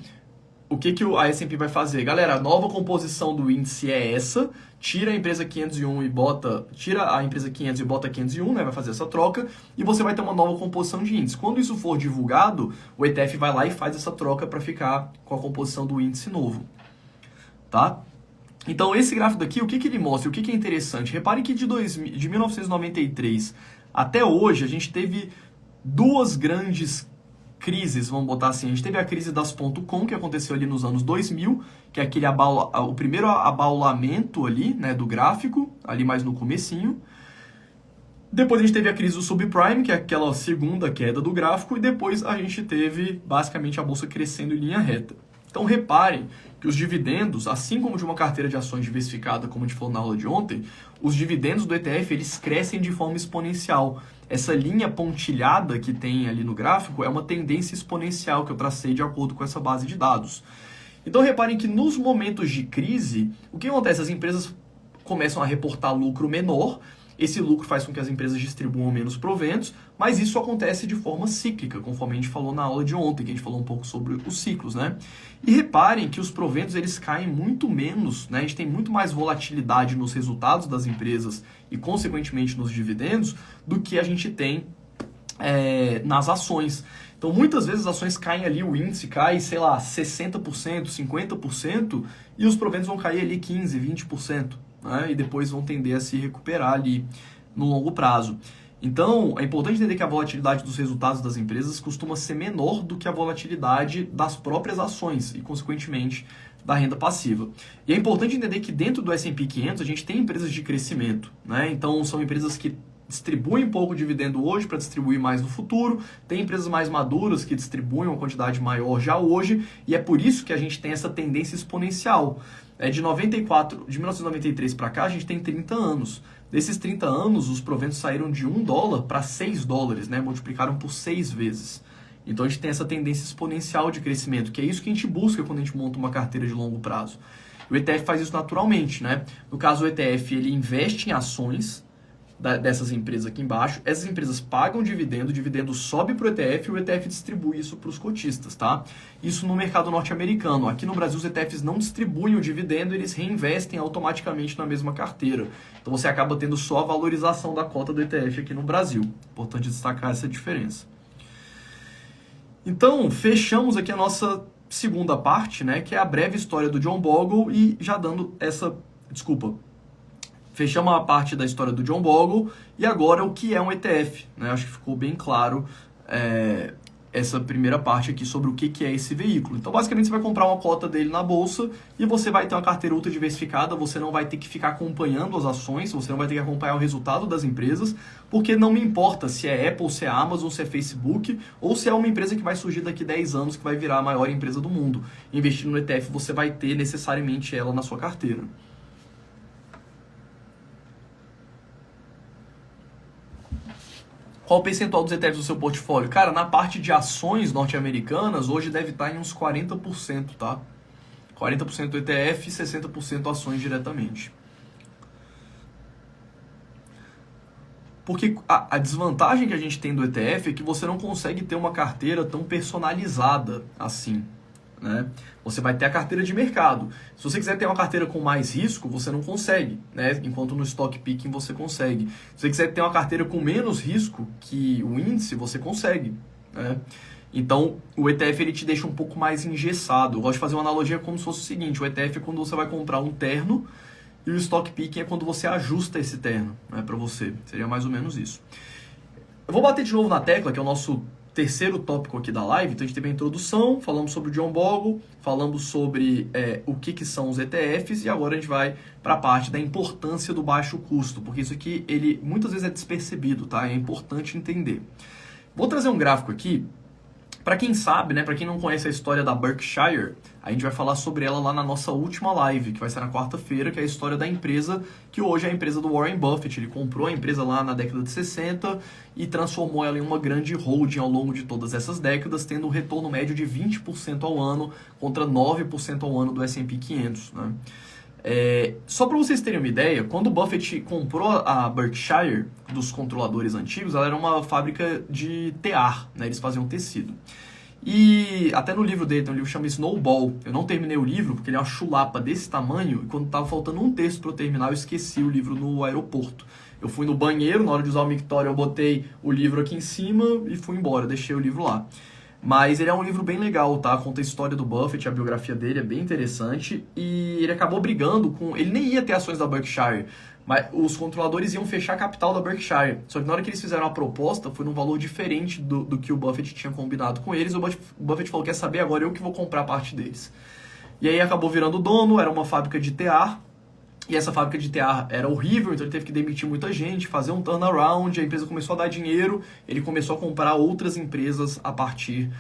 A: o que a S&P vai fazer? Galera, a nova composição do índice é essa, tira a empresa 501 e bota... Tira a empresa 500 e bota 501, né? Vai fazer essa troca e você vai ter uma nova composição de índice. Quando isso for divulgado, o ETF vai lá e faz essa troca para ficar com a composição do índice novo. Tá? Então, esse gráfico daqui, o que ele mostra? O que é interessante? Repare que de 1993 até hoje, a gente teve duas grandes crises, vamos botar assim. A gente teve a crise das .com, que aconteceu ali nos anos 2000, que é aquele o primeiro abaulamento ali, né, do gráfico, ali mais no comecinho. Depois a gente teve a crise do subprime, que é aquela segunda queda do gráfico, e depois a gente teve basicamente a bolsa crescendo em linha reta. Então reparem que os dividendos, assim como de uma carteira de ações diversificada, como a gente falou na aula de ontem, os dividendos do ETF eles crescem de forma exponencial. Essa linha pontilhada que tem ali no gráfico é uma tendência exponencial que eu tracei de acordo com essa base de dados. Então reparem que nos momentos de crise, o que acontece? As empresas começam a reportar lucro menor, esse lucro faz com que as empresas distribuam menos proventos, mas isso acontece de forma cíclica, conforme a gente falou na aula de ontem, que a gente falou um pouco sobre os ciclos, né? E reparem que os proventos eles caem muito menos, né? A gente tem muito mais volatilidade nos resultados das empresas e, consequentemente, nos dividendos, do que a gente tem nas ações. Então, muitas vezes as ações caem ali, o índice cai, sei lá, 60%, 50%, e os proventos vão cair ali 15%, 20%. Né? E depois vão tender a se recuperar ali no longo prazo. Então, é importante entender que a volatilidade dos resultados das empresas costuma ser menor do que a volatilidade das próprias ações e, consequentemente, da renda passiva. E é importante entender que dentro do S&P 500 a gente tem empresas de crescimento. Né? Então, são empresas que distribuem pouco dividendo hoje para distribuir mais no futuro. Tem empresas mais maduras que distribuem uma quantidade maior já hoje. E é por isso que a gente tem essa tendência exponencial. De 1993 para cá, a gente tem 30 anos. Desses 30 anos, os proventos saíram de $1 para $6, né? Multiplicaram por 6 vezes. Então a gente tem essa tendência exponencial de crescimento, que é isso que a gente busca quando a gente monta uma carteira de longo prazo. O ETF faz isso naturalmente, né? No caso, o ETF ele investe em ações dessas empresas aqui embaixo, essas empresas pagam dividendo, o dividendo sobe para o ETF e o ETF distribui isso para os cotistas, tá? Isso no mercado norte-americano. Aqui no Brasil, os ETFs não distribuem o dividendo, eles reinvestem automaticamente na mesma carteira. Então você acaba tendo só a valorização da cota do ETF aqui no Brasil. Importante destacar essa diferença. Então, fechamos aqui a nossa segunda parte, né, que é a breve história do John Bogle e já dando essa... Desculpa. Fechamos a parte da história do John Bogle e agora o que é um ETF, né? Acho que ficou bem claro essa primeira parte aqui sobre o que é esse veículo. Então, basicamente, você vai comprar uma cota dele na bolsa e você vai ter uma carteira ultra diversificada, você não vai ter que ficar acompanhando as ações, você não vai ter que acompanhar o resultado das empresas, porque não me importa se é Apple, se é Amazon, se é Facebook, ou se é uma empresa que vai surgir daqui 10 anos, que vai virar a maior empresa do mundo. Investindo no ETF, você vai ter necessariamente ela na sua carteira. Qual o percentual dos ETFs do seu portfólio? Cara, na parte de ações norte-americanas, hoje deve estar em uns 40%, tá? 40% ETF e 60% ações diretamente. Porque a desvantagem que a gente tem do ETF é que você não consegue ter uma carteira tão personalizada assim, né? Você vai ter a carteira de mercado. Se você quiser ter uma carteira com mais risco, você não consegue, né? Enquanto no stock picking você consegue. Se você quiser ter uma carteira com menos risco que o índice, você consegue, né? Então, o ETF ele te deixa um pouco mais engessado. Eu gosto de fazer uma analogia como se fosse o seguinte: o ETF é quando você vai comprar um terno e o stock picking é quando você ajusta esse terno, né, para você. Seria mais ou menos isso. Eu vou bater de novo na tecla, que é o nosso terceiro tópico aqui da live. Então a gente teve a introdução, falamos sobre o John Bogle, falamos sobre o que são os ETFs e agora a gente vai para a parte da importância do baixo custo, porque isso aqui ele muitas vezes é despercebido, tá? É importante entender. Vou trazer um gráfico aqui. Para quem sabe, né, para quem não conhece a história da Berkshire, a gente vai falar sobre ela lá na nossa última live, que vai ser na quarta-feira, que é a história da empresa, que hoje é a empresa do Warren Buffett. Ele comprou a empresa lá na década de 60 e transformou ela em uma grande holding ao longo de todas essas décadas, tendo um retorno médio de 20% ao ano contra 9% ao ano do S&P 500, né? Só para vocês terem uma ideia, quando o Buffett comprou a Berkshire dos controladores antigos, ela era uma fábrica de tear, né? Eles faziam tecido. E até no livro dele, tem um livro que chama Snowball. Eu não terminei o livro porque ele é uma chulapa desse tamanho e quando estava faltando um texto para eu terminar, eu esqueci o livro no aeroporto. Eu fui no banheiro, na hora de usar o mictório, eu botei o livro aqui em cima e fui embora, deixei o livro lá. Mas ele é um livro bem legal, tá? Conta a história do Buffett, a biografia dele é bem interessante. E ele acabou brigando com... Ele nem ia ter ações da Berkshire, mas os controladores iam fechar a capital da Berkshire. Só que na hora que eles fizeram a proposta, foi num valor diferente do que o Buffett tinha combinado com eles. O Buffett falou, quer saber, agora eu que vou comprar parte deles. E aí acabou virando dono, era uma fábrica de tear. E essa fábrica de tear era horrível, então ele teve que demitir muita gente, fazer um turnaround, a empresa começou a dar dinheiro, ele começou a comprar outras empresas a partir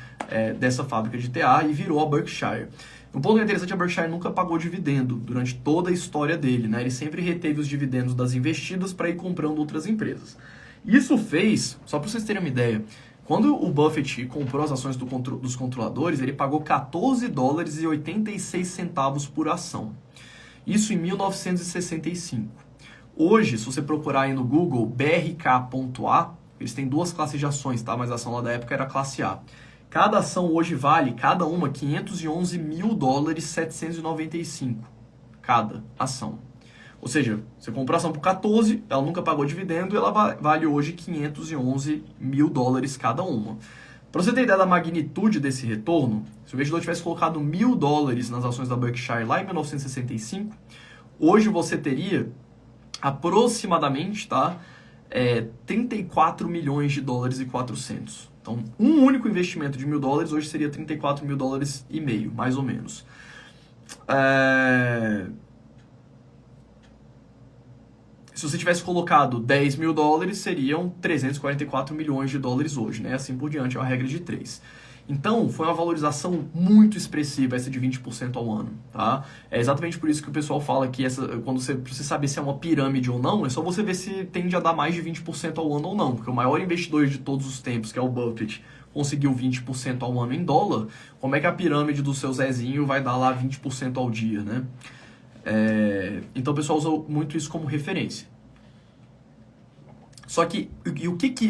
A: dessa fábrica de tear e virou a Berkshire. Um ponto interessante, a Berkshire nunca pagou dividendo durante toda a história dele, né? Ele sempre reteve os dividendos das investidas para ir comprando outras empresas. Isso fez, só para vocês terem uma ideia, quando o Buffett comprou as ações dos controladores, ele pagou $14,86 por ação. Isso em 1965. Hoje, se você procurar aí no Google BRK.A, eles têm duas classes de ações, tá? Mas a ação lá da época era classe A. Cada ação hoje vale, cada uma, $511.795. Cada ação. Ou seja, você comprou a ação por 14, ela nunca pagou dividendo e ela vale hoje $511 mil cada uma. Para você ter ideia da magnitude desse retorno, se o investidor tivesse colocado $1.000 nas ações da Berkshire lá em 1965, hoje você teria aproximadamente, tá, 34 milhões de dólares e 400. Então, um único investimento de $1.000 hoje seria 34 mil dólares e meio, mais ou menos. Se você tivesse colocado 10 mil dólares, seriam 344 milhões de dólares hoje, né? Assim por diante, é uma regra de 3. Então, foi uma valorização muito expressiva, essa de 20% ao ano, tá? É exatamente por isso que o pessoal fala que quando você saber se é uma pirâmide ou não, é só você ver se tende a dar mais de 20% ao ano ou não, porque o maior investidor de todos os tempos, que é o Buffett, conseguiu 20% ao ano em dólar, como é que a pirâmide do seu Zezinho vai dar lá 20% ao dia, né? Então o pessoal usa muito isso como referência. Só que,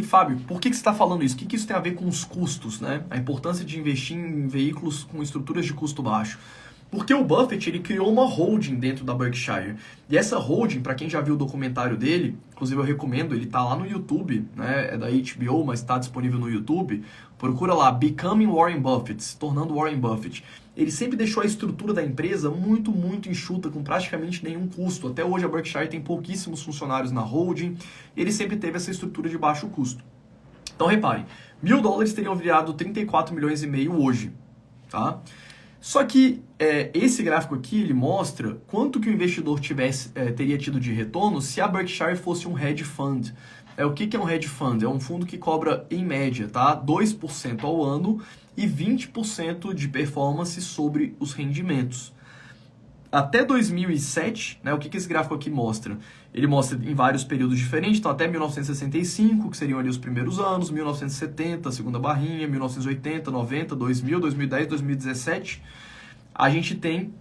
A: Fábio, por que você está falando isso? O que isso tem a ver com os custos, né? A importância de investir em veículos com estruturas de custo baixo. Porque o Buffett, ele criou uma holding dentro da Berkshire. E essa holding, para quem já viu o documentário dele, inclusive eu recomendo, ele tá lá no YouTube, né? É da HBO, mas está disponível no YouTube. Procura lá, Becoming Warren Buffett, se tornando Warren Buffett. Ele sempre deixou a estrutura da empresa muito, muito enxuta, com praticamente nenhum custo. Até hoje a Berkshire tem pouquíssimos funcionários na holding. Ele sempre teve essa estrutura de baixo custo. Então reparem, $1.000 teriam virado 34 milhões e meio hoje, tá? Só que esse gráfico aqui, ele mostra quanto que o investidor teria tido de retorno se a Berkshire fosse um hedge fund. O que é um hedge fund? É um fundo que cobra, em média, tá? 2% ao ano e 20% de performance sobre os rendimentos. Até 2007, né, o que esse gráfico aqui mostra? Ele mostra em vários períodos diferentes, então até 1965, que seriam ali os primeiros anos, 1970, a segunda barrinha, 1980, 90, 2000, 2010, 2017. A gente tem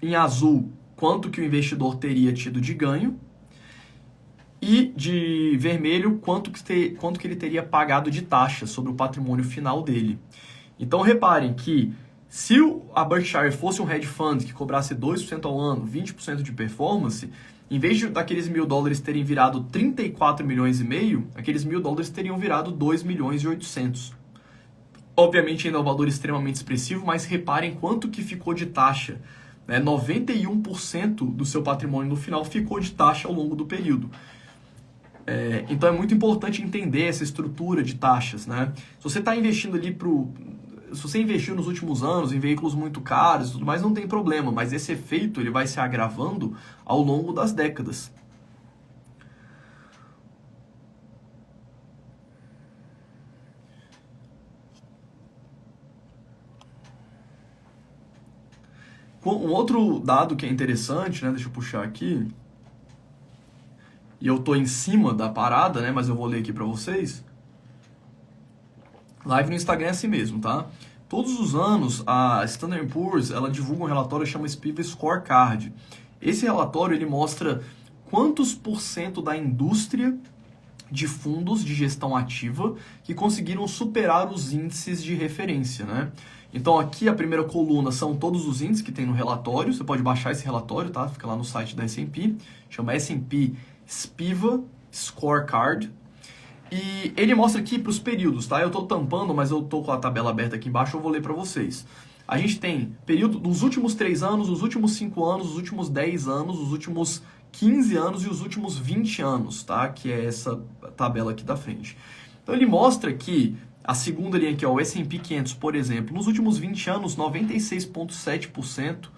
A: em azul quanto que o investidor teria tido de ganho e de vermelho quanto que ele teria pagado de taxa sobre o patrimônio final dele. Então reparem que se a Berkshire fosse um hedge fund que cobrasse 2% ao ano, 20% de performance, em vez daqueles $1.000 terem virado 34 milhões e meio, aqueles $1.000 teriam virado 2 milhões e 800. Obviamente ainda é um valor extremamente expressivo, mas reparem quanto que ficou de taxa. 91% do seu patrimônio no final ficou de taxa ao longo do período. Então é muito importante entender essa estrutura de taxas, né? Se você está investindo ali se você investiu nos últimos anos em veículos muito caros e tudo mais, não tem problema, mas esse efeito ele vai se agravando ao longo das décadas. Um outro dado que é interessante, né? Deixa eu puxar aqui. E eu tô em cima da parada, né? Mas eu vou ler aqui para vocês. Live no Instagram é assim mesmo, tá? Todos os anos, a Standard & Poor's, ela divulga um relatório que chama SPIVA Scorecard. Esse relatório, ele mostra quantos % da indústria de fundos de gestão ativa que conseguiram superar os índices de referência, né? Então, aqui a primeira coluna são todos os índices que tem no relatório. Você pode baixar esse relatório, tá? Fica lá no site da S&P. Chama S&P SPIVA Scorecard. E ele mostra aqui para os períodos, tá? Eu estou tampando, mas eu estou com a tabela aberta aqui embaixo, eu vou ler para vocês. A gente tem período dos últimos 3 anos, os últimos 5 anos, os últimos 10 anos, os últimos 15 anos e os últimos 20 anos, tá? Que é essa tabela aqui da frente. Então ele mostra que a segunda linha aqui, ó, o S&P 500, por exemplo, nos últimos 20 anos, 96,7%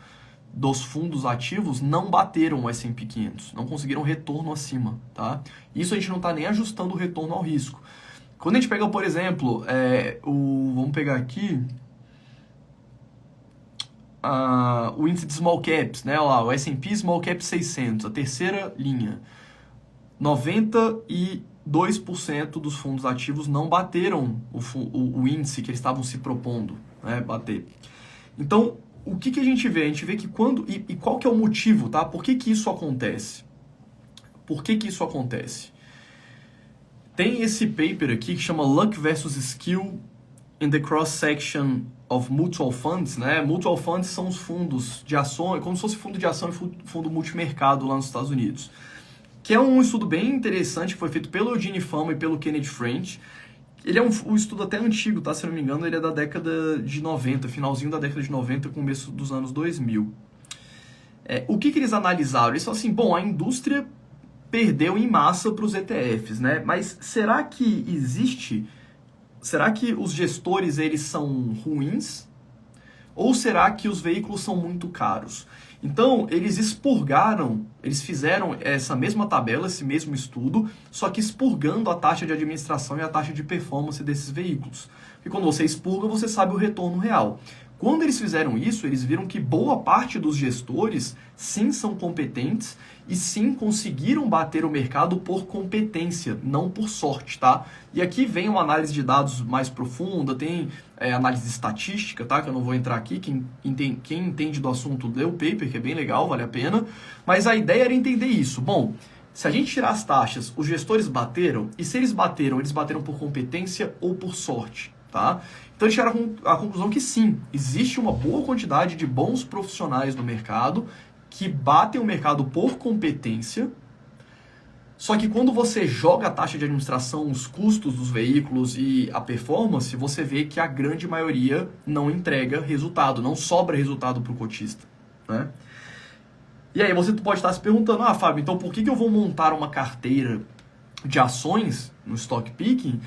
A: dos fundos ativos não bateram o S&P 500, não conseguiram retorno acima, tá? Isso a gente não está nem ajustando o retorno ao risco. Quando a gente pega, por exemplo, vamos pegar aqui o índice de small caps, né? Olha lá, o S&P Small Cap 600, a terceira linha, 92% dos fundos ativos não bateram o índice que eles estavam se propondo, né, bater. Então, o que a gente vê? A gente vê que quando... E qual que é o motivo, tá? Por que isso acontece? Por que isso acontece? Tem esse paper aqui que chama Luck versus Skill in the Cross-Section of Mutual Funds, né? Mutual Funds são os fundos de ação, é como se fosse fundo de ação e fundo multimercado lá nos Estados Unidos. Que é um estudo bem interessante que foi feito pelo Eugene Fama e pelo Kenneth French. Ele é um estudo até antigo, tá? Se não me engano, ele é da década de 90, finalzinho da década de 90, começo dos anos 2000. O que eles analisaram? Eles falaram assim, bom, a indústria perdeu em massa para os ETFs, né? Mas será que os gestores, eles são ruins? Ou será que os veículos são muito caros? Então, eles fizeram essa mesma tabela, esse mesmo estudo, só que expurgando a taxa de administração e a taxa de performance desses veículos. Porque quando você expurga, você sabe o retorno real. Quando eles fizeram isso, eles viram que boa parte dos gestores sim são competentes e sim conseguiram bater o mercado por competência, não por sorte, tá? E aqui vem uma análise de dados mais profunda, tem análise estatística, tá? Que eu não vou entrar aqui, quem entende do assunto lê o paper, que é bem legal, vale a pena. Mas a ideia era entender isso. Bom, se a gente tirar as taxas, os gestores bateram, e se eles bateram por competência ou por sorte, tá? Então eles chegaram à conclusão que sim, existe uma boa quantidade de bons profissionais no mercado que batem o mercado por competência, só que quando você joga a taxa de administração, os custos dos veículos e a performance, você vê que a grande maioria não entrega resultado, não sobra resultado para o cotista, né? E aí você pode estar se perguntando, Fábio, então por que eu vou montar uma carteira de ações no stock picking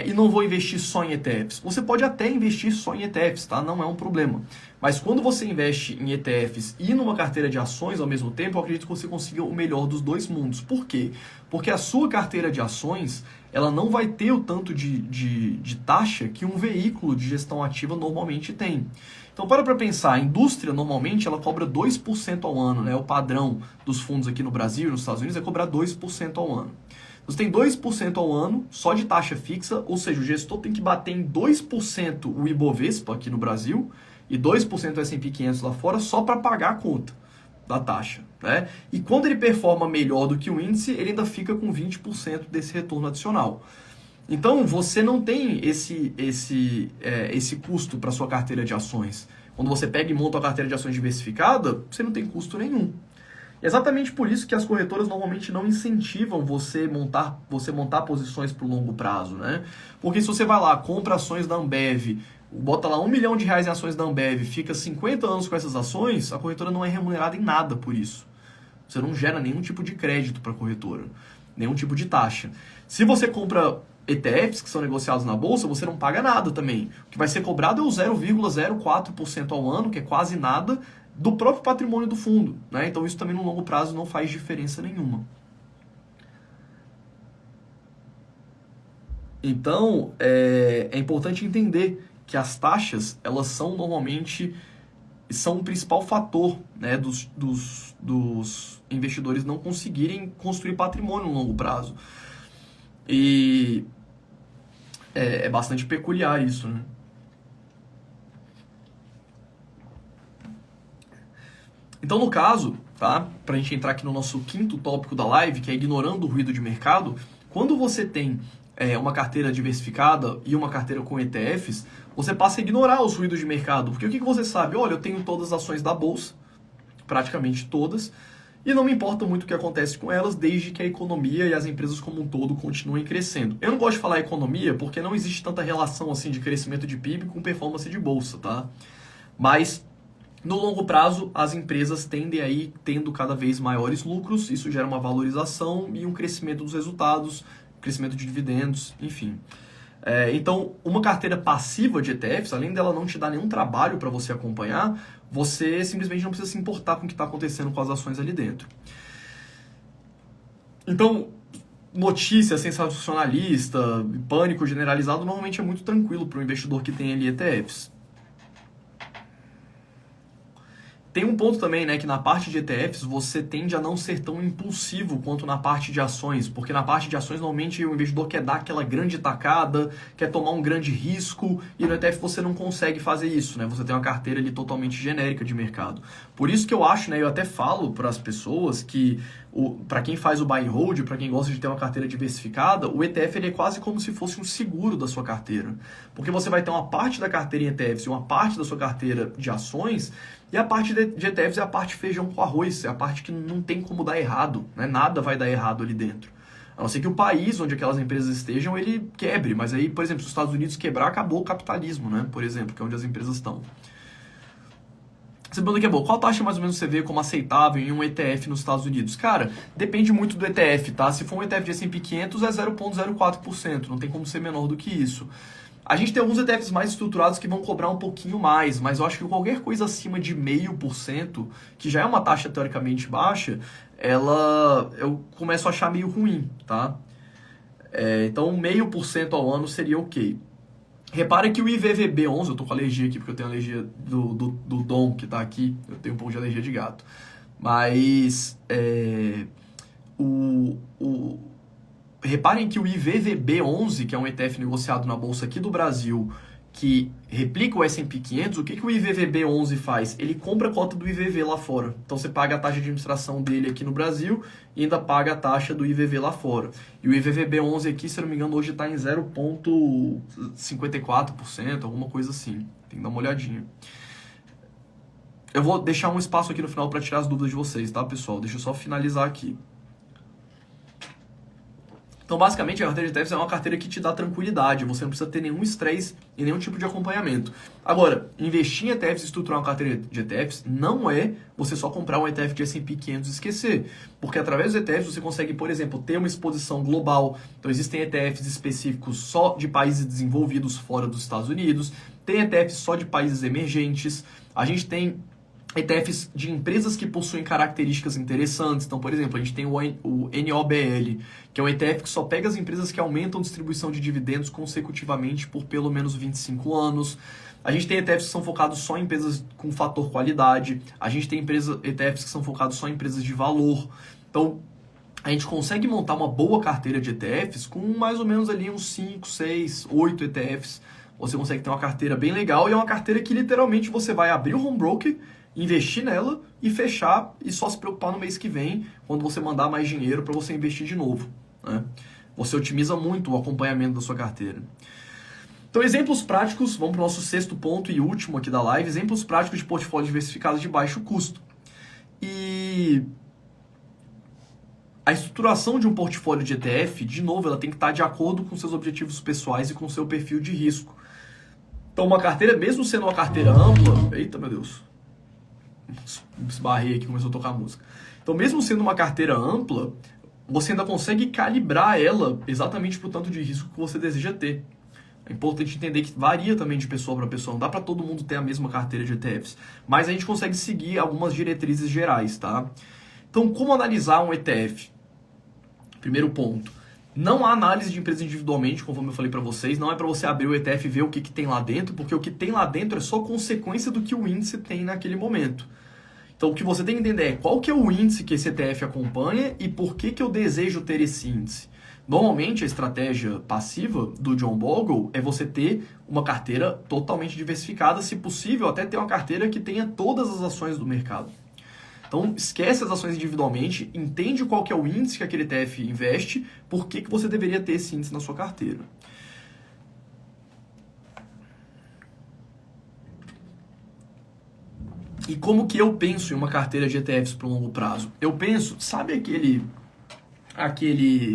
A: e não vou investir só em ETFs? Você pode até investir só em ETFs, tá? Não é um problema. Mas quando você investe em ETFs e numa carteira de ações ao mesmo tempo, eu acredito que você consiga o melhor dos dois mundos. Por quê? Porque a sua carteira de ações, ela não vai ter o tanto de taxa que um veículo de gestão ativa normalmente tem. Então, para pensar, a indústria normalmente ela cobra 2% ao ano, né? O padrão dos fundos aqui no Brasil e nos Estados Unidos é cobrar 2% ao ano. Você tem 2% ao ano só de taxa fixa, ou seja, o gestor tem que bater em 2% o Ibovespa aqui no Brasil e 2% o S&P 500 lá fora só para pagar a conta da taxa, né? E quando ele performa melhor do que o índice, ele ainda fica com 20% desse retorno adicional. Então, você não tem esse custo para sua carteira de ações. Quando você pega e monta a carteira de ações diversificada, você não tem custo nenhum. É exatamente por isso que as corretoras normalmente não incentivam você montar posições para o longo prazo, né? Porque se você vai lá, compra ações da Ambev, bota lá R$1 milhão em ações da Ambev, fica 50 anos com essas ações, a corretora não é remunerada em nada por isso. Você não gera nenhum tipo de crédito para a corretora, nenhum tipo de taxa. Se você compra ETFs que são negociados na bolsa, você não paga nada também. O que vai ser cobrado é o 0,04% ao ano, que é quase nada, do próprio patrimônio do fundo, né? Então isso também no longo prazo não faz diferença nenhuma. Então é importante entender que as taxas, elas são normalmente o principal fator, né, dos investidores não conseguirem construir patrimônio no longo prazo. E é bastante peculiar isso, né? Então, no caso, tá? Pra gente entrar aqui no nosso quinto tópico da live, que é ignorando o ruído de mercado, quando você tem uma carteira diversificada e uma carteira com ETFs, você passa a ignorar os ruídos de mercado. Porque o que você sabe? Olha, eu tenho todas as ações da bolsa, praticamente todas, e não me importa muito o que acontece com elas, desde que a economia e as empresas como um todo continuem crescendo. Eu não gosto de falar economia porque não existe tanta relação assim de crescimento de PIB com performance de bolsa, tá? Mas no longo prazo, as empresas tendem a ir tendo cada vez maiores lucros, isso gera uma valorização e um crescimento dos resultados, crescimento de dividendos, enfim. Então, uma carteira passiva de ETFs, além dela não te dar nenhum trabalho para você acompanhar, você simplesmente não precisa se importar com o que está acontecendo com as ações ali dentro. Então, notícia sensacionalista, pânico generalizado, normalmente é muito tranquilo para o investidor que tem ali ETFs. Tem um ponto também, né, que na parte de ETFs você tende a não ser tão impulsivo quanto na parte de ações, porque na parte de ações normalmente o investidor quer dar aquela grande tacada, quer tomar um grande risco, e no ETF você não consegue fazer isso, né? Você tem uma carteira ali totalmente genérica de mercado. Por isso que eu acho, né, eu até falo para as pessoas que para quem faz o buy and hold, para quem gosta de ter uma carteira diversificada, o ETF ele é quase como se fosse um seguro da sua carteira. Porque você vai ter uma parte da carteira em ETFs e uma parte da sua carteira de ações, e a parte de ETFs é a parte feijão com arroz, é a parte que não tem como dar errado, né? Nada vai dar errado ali dentro. A não ser que o país onde aquelas empresas estejam, ele quebre. Mas aí, por exemplo, se os Estados Unidos quebrar, acabou o capitalismo, né? Por exemplo, que é onde as empresas estão. Você pergunta que é bom, qual taxa mais ou menos você vê como aceitável em um ETF nos Estados Unidos? Cara, depende muito do ETF, tá? Se for um ETF de S&P 500 é 0,04%, não tem como ser menor do que isso. A gente tem alguns ETFs mais estruturados que vão cobrar um pouquinho mais, mas eu acho que qualquer coisa acima de 0,5%, que já é uma taxa teoricamente baixa, eu começo a achar meio ruim, tá? Então 0,5% ao ano seria ok. Repara que o IVVB11, eu tô com alergia aqui porque eu tenho alergia do Dom que tá aqui, eu tenho um pouco de alergia de gato. Mas reparem que o IVVB11, que é um ETF negociado na bolsa aqui do Brasil, que replica o S&P 500, o que o IVVB11 faz? Ele compra a cota do IVV lá fora. Então você paga a taxa de administração dele aqui no Brasil e ainda paga a taxa do IVV lá fora. E o IVVB11 aqui, se eu não me engano, hoje está em 0,54%, alguma coisa assim. Tem que dar uma olhadinha. Eu vou deixar um espaço aqui no final para tirar as dúvidas de vocês, tá, pessoal? Deixa eu só finalizar aqui. Então, basicamente, a carteira de ETFs é uma carteira que te dá tranquilidade. Você não precisa ter nenhum estresse e nenhum tipo de acompanhamento. Agora, investir em ETFs e estruturar uma carteira de ETFs não é você só comprar um ETF de S&P 500 e esquecer. Porque através dos ETFs você consegue, por exemplo, ter uma exposição global. Então, existem ETFs específicos só de países desenvolvidos fora dos Estados Unidos. Tem ETFs só de países emergentes. A gente tem ETFs de empresas que possuem características interessantes. Então, por exemplo, a gente tem o NOBL, que é um ETF que só pega as empresas que aumentam a distribuição de dividendos consecutivamente por pelo menos 25 anos. A gente tem ETFs que são focados só em empresas com fator qualidade. A gente tem ETFs que são focados só em empresas de valor. Então, a gente consegue montar uma boa carteira de ETFs com mais ou menos ali uns 5, 6, 8 ETFs. Você consegue ter uma carteira bem legal e é uma carteira que literalmente você vai abrir o home broker, investir nela e fechar e só se preocupar no mês que vem, quando você mandar mais dinheiro para você investir de novo, né? Você otimiza muito o acompanhamento da sua carteira. Então, exemplos práticos, vamos para o nosso sexto ponto e último aqui da live, exemplos práticos de portfólios diversificados de baixo custo. E a estruturação de um portfólio de ETF, de novo, ela tem que estar de acordo com seus objetivos pessoais e com seu perfil de risco. Então, uma carteira, mesmo sendo uma carteira ampla... Eita, meu Deus! Esbarrei aqui, começou a tocar música. Então, mesmo sendo uma carteira ampla, você ainda consegue calibrar ela exatamente para o tanto de risco que você deseja ter. É importante entender que varia também de pessoa para pessoa. Não dá para todo mundo ter a mesma carteira de ETFs. Mas a gente consegue seguir algumas diretrizes gerais, tá? Então, como analisar um ETF? Primeiro ponto. Não há análise de empresa individualmente, conforme eu falei para vocês. Não é para você abrir o ETF e ver o que tem lá dentro, porque o que tem lá dentro é só consequência do que o índice tem naquele momento. Então, o que você tem que entender é qual que é o índice que esse ETF acompanha e por que eu desejo ter esse índice. Normalmente, a estratégia passiva do John Bogle é você ter uma carteira totalmente diversificada, se possível, até ter uma carteira que tenha todas as ações do mercado. Então, esquece as ações individualmente, entende qual que é o índice que aquele ETF investe, por que você deveria ter esse índice na sua carteira. E como que eu penso em uma carteira de ETFs para o longo prazo? Eu penso, sabe aquele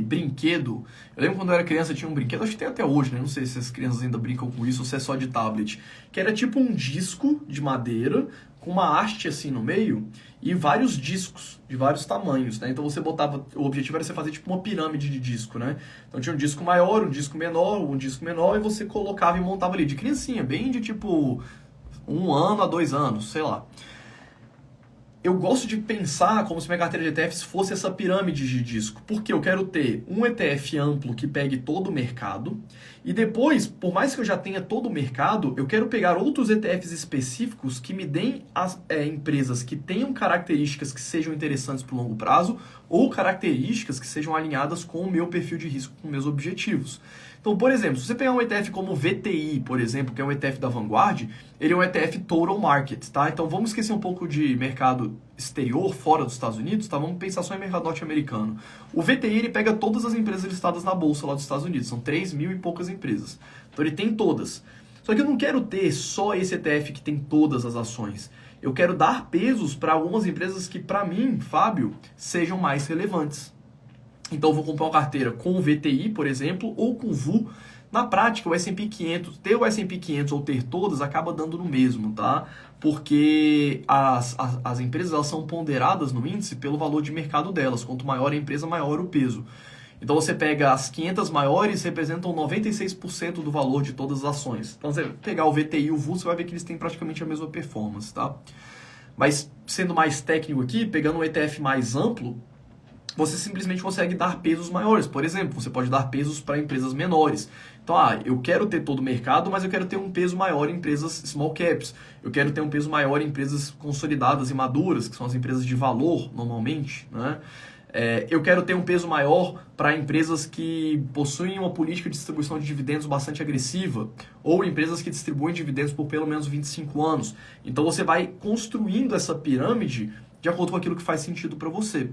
A: brinquedo? Eu lembro quando eu era criança tinha um brinquedo, acho que tem até hoje, né? Não sei se as crianças ainda brincam com isso ou se é só de tablet. Que era tipo um disco de madeira com uma haste assim no meio e vários discos de vários tamanhos, né? Então você botava, o objetivo era você fazer tipo uma pirâmide de disco, né? Então tinha um disco maior, um disco menor e você colocava e montava ali de criancinha, bem de tipo 1 ano a 2 anos, sei lá. Eu gosto de pensar como se minha carteira de ETFs fosse essa pirâmide de disco, porque eu quero ter um ETF amplo que pegue todo o mercado e depois, por mais que eu já tenha todo o mercado, eu quero pegar outros ETFs específicos que me deem as empresas que tenham características que sejam interessantes para o longo prazo ou características que sejam alinhadas com o meu perfil de risco, com meus objetivos. Então, por exemplo, se você pegar um ETF como o VTI, por exemplo, que é um ETF da Vanguard, ele é um ETF Total Market, tá? Então, vamos esquecer um pouco de mercado exterior, fora dos Estados Unidos, tá? Vamos pensar só em mercado norte-americano. O VTI, ele pega todas as empresas listadas na bolsa lá dos Estados Unidos, são 3.000 e poucas empresas. Então, ele tem todas. Só que eu não quero ter só esse ETF que tem todas as ações. Eu quero dar pesos para algumas empresas que, para mim, Fábio, sejam mais relevantes. Então, eu vou comprar uma carteira com o VTI, por exemplo, ou com o VU. Na prática, o S&P 500, ter o S&P 500 ou ter todas, acaba dando no mesmo, tá? Porque as empresas elas são ponderadas no índice pelo valor de mercado delas. Quanto maior a empresa, maior o peso. Então, você pega as 500 maiores, representam 96% do valor de todas as ações. Então, você pegar o VTI e o VU, você vai ver que eles têm praticamente a mesma performance, tá? Mas, sendo mais técnico aqui, pegando um ETF mais amplo, você simplesmente consegue dar pesos maiores. Por exemplo, você pode dar pesos para empresas menores. Então, eu quero ter todo o mercado, mas eu quero ter um peso maior em empresas small caps. Eu quero ter um peso maior em empresas consolidadas e maduras, que são as empresas de valor, normalmente, né? Eu quero ter um peso maior para empresas que possuem uma política de distribuição de dividendos bastante agressiva, ou empresas que distribuem dividendos por pelo menos 25 anos. Então você vai construindo essa pirâmide de acordo com aquilo que faz sentido para você.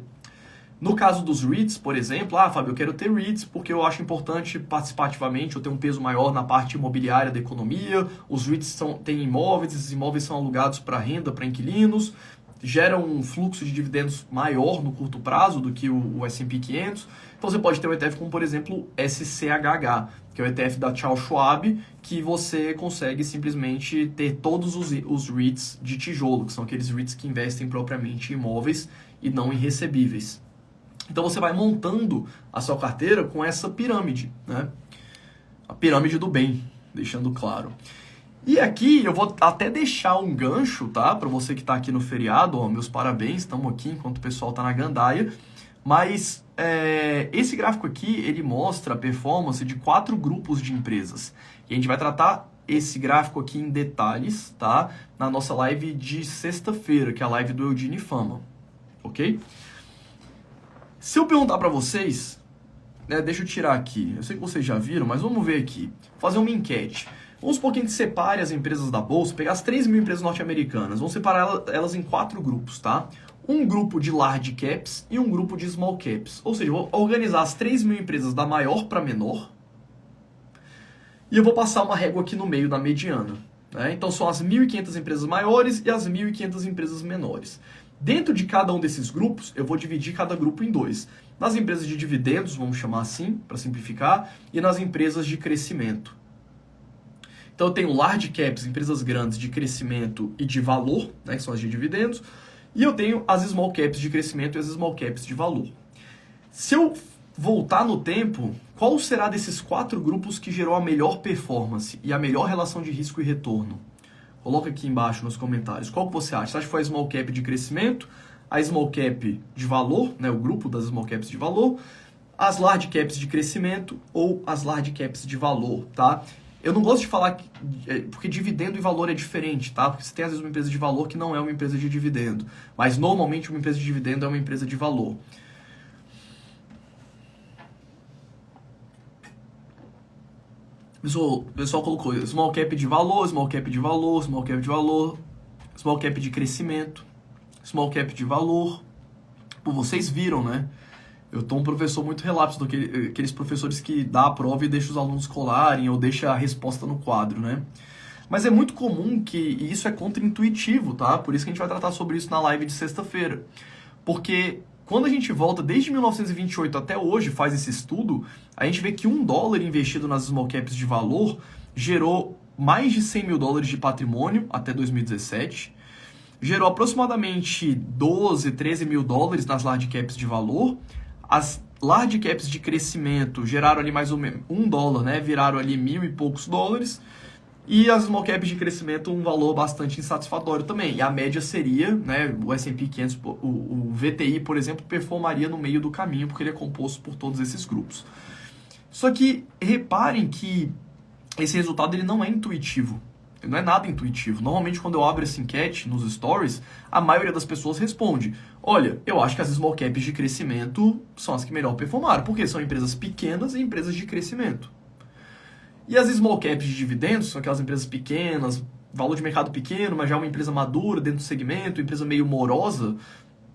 A: No caso dos REITs, por exemplo, Fábio, eu quero ter REITs porque eu acho importante participar ativamente, eu ter um peso maior na parte imobiliária da economia, os REITs têm imóveis, esses imóveis são alugados para renda, para inquilinos, geram um fluxo de dividendos maior no curto prazo do que o S&P 500. Então você pode ter um ETF como, por exemplo, SCHH, que é o ETF da Charles Schwab, que você consegue simplesmente ter todos os REITs de tijolo, que são aqueles REITs que investem propriamente em imóveis e não em recebíveis. Então você vai montando a sua carteira com essa pirâmide, né? A pirâmide do bem, deixando claro. E aqui eu vou até deixar um gancho, tá? Para você que está aqui no feriado, meus parabéns, estamos aqui enquanto o pessoal está na gandaia. Mas esse gráfico aqui, ele mostra a performance de 4 grupos de empresas. E a gente vai tratar esse gráfico aqui em detalhes, tá? Na nossa live de sexta-feira, que é a live do Eugene Fama, ok? Se eu perguntar para vocês, deixa eu tirar aqui, eu sei que vocês já viram, mas vamos ver aqui, fazer uma enquete. Vamos supor que a gente separe as empresas da bolsa, pegar as 3.000 empresas norte-americanas, vamos separar elas em 4 grupos, tá? Um grupo de large caps e um grupo de small caps. Ou seja, eu vou organizar as 3.000 empresas da maior para menor e eu vou passar uma régua aqui no meio da mediana, né? Então são as 1.500 empresas maiores e as 1.500 empresas menores. Dentro de cada um desses grupos, eu vou dividir cada grupo em 2. Nas empresas de dividendos, vamos chamar assim, para simplificar, e nas empresas de crescimento. Então eu tenho large caps, empresas grandes de crescimento e de valor, né, que são as de dividendos, e eu tenho as small caps de crescimento e as small caps de valor. Se eu voltar no tempo, qual será desses 4 grupos que gerou a melhor performance e a melhor relação de risco e retorno? Coloca aqui embaixo nos comentários. Qual que você acha? Você acha que foi a small cap de crescimento, a small cap de valor, né, o grupo das small caps de valor, as large caps de crescimento ou as large caps de valor, tá? Eu não gosto de falar porque dividendo e valor é diferente, tá? Porque você tem às vezes uma empresa de valor que não é uma empresa de dividendo, mas normalmente uma empresa de dividendo é uma empresa de valor. O pessoal colocou small cap de valor, small cap de valor, small cap de valor, small cap de crescimento, small cap de valor. Pô, vocês viram, né? Eu tô um professor muito relapso daqueles professores que dá a prova e deixa os alunos colarem ou deixa a resposta no quadro, né? Mas é muito comum e isso é contraintuitivo, tá? Por isso que a gente vai tratar sobre isso na live de sexta-feira. Porque quando a gente volta desde 1928 até hoje, faz esse estudo, a gente vê que $1 investido nas small caps de valor gerou mais de $100 mil de patrimônio até 2017, gerou aproximadamente 12, 13 mil dólares nas large caps de valor. As large caps de crescimento geraram ali mais ou menos $1, né? Viraram ali $1.000 e poucos. E as small caps de crescimento um valor bastante insatisfatório também. E a média seria, né, o S&P 500, o VTI, por exemplo, performaria no meio do caminho, porque ele é composto por todos esses grupos. Só que reparem que esse resultado ele não é intuitivo. Ele não é nada intuitivo. Normalmente, quando eu abro essa enquete nos stories, a maioria das pessoas responde: olha, eu acho que as small caps de crescimento são as que melhor performaram, porque são empresas pequenas e empresas de crescimento. E as small caps de dividendos são aquelas empresas pequenas, valor de mercado pequeno, mas já uma empresa madura dentro do segmento, empresa meio morosa,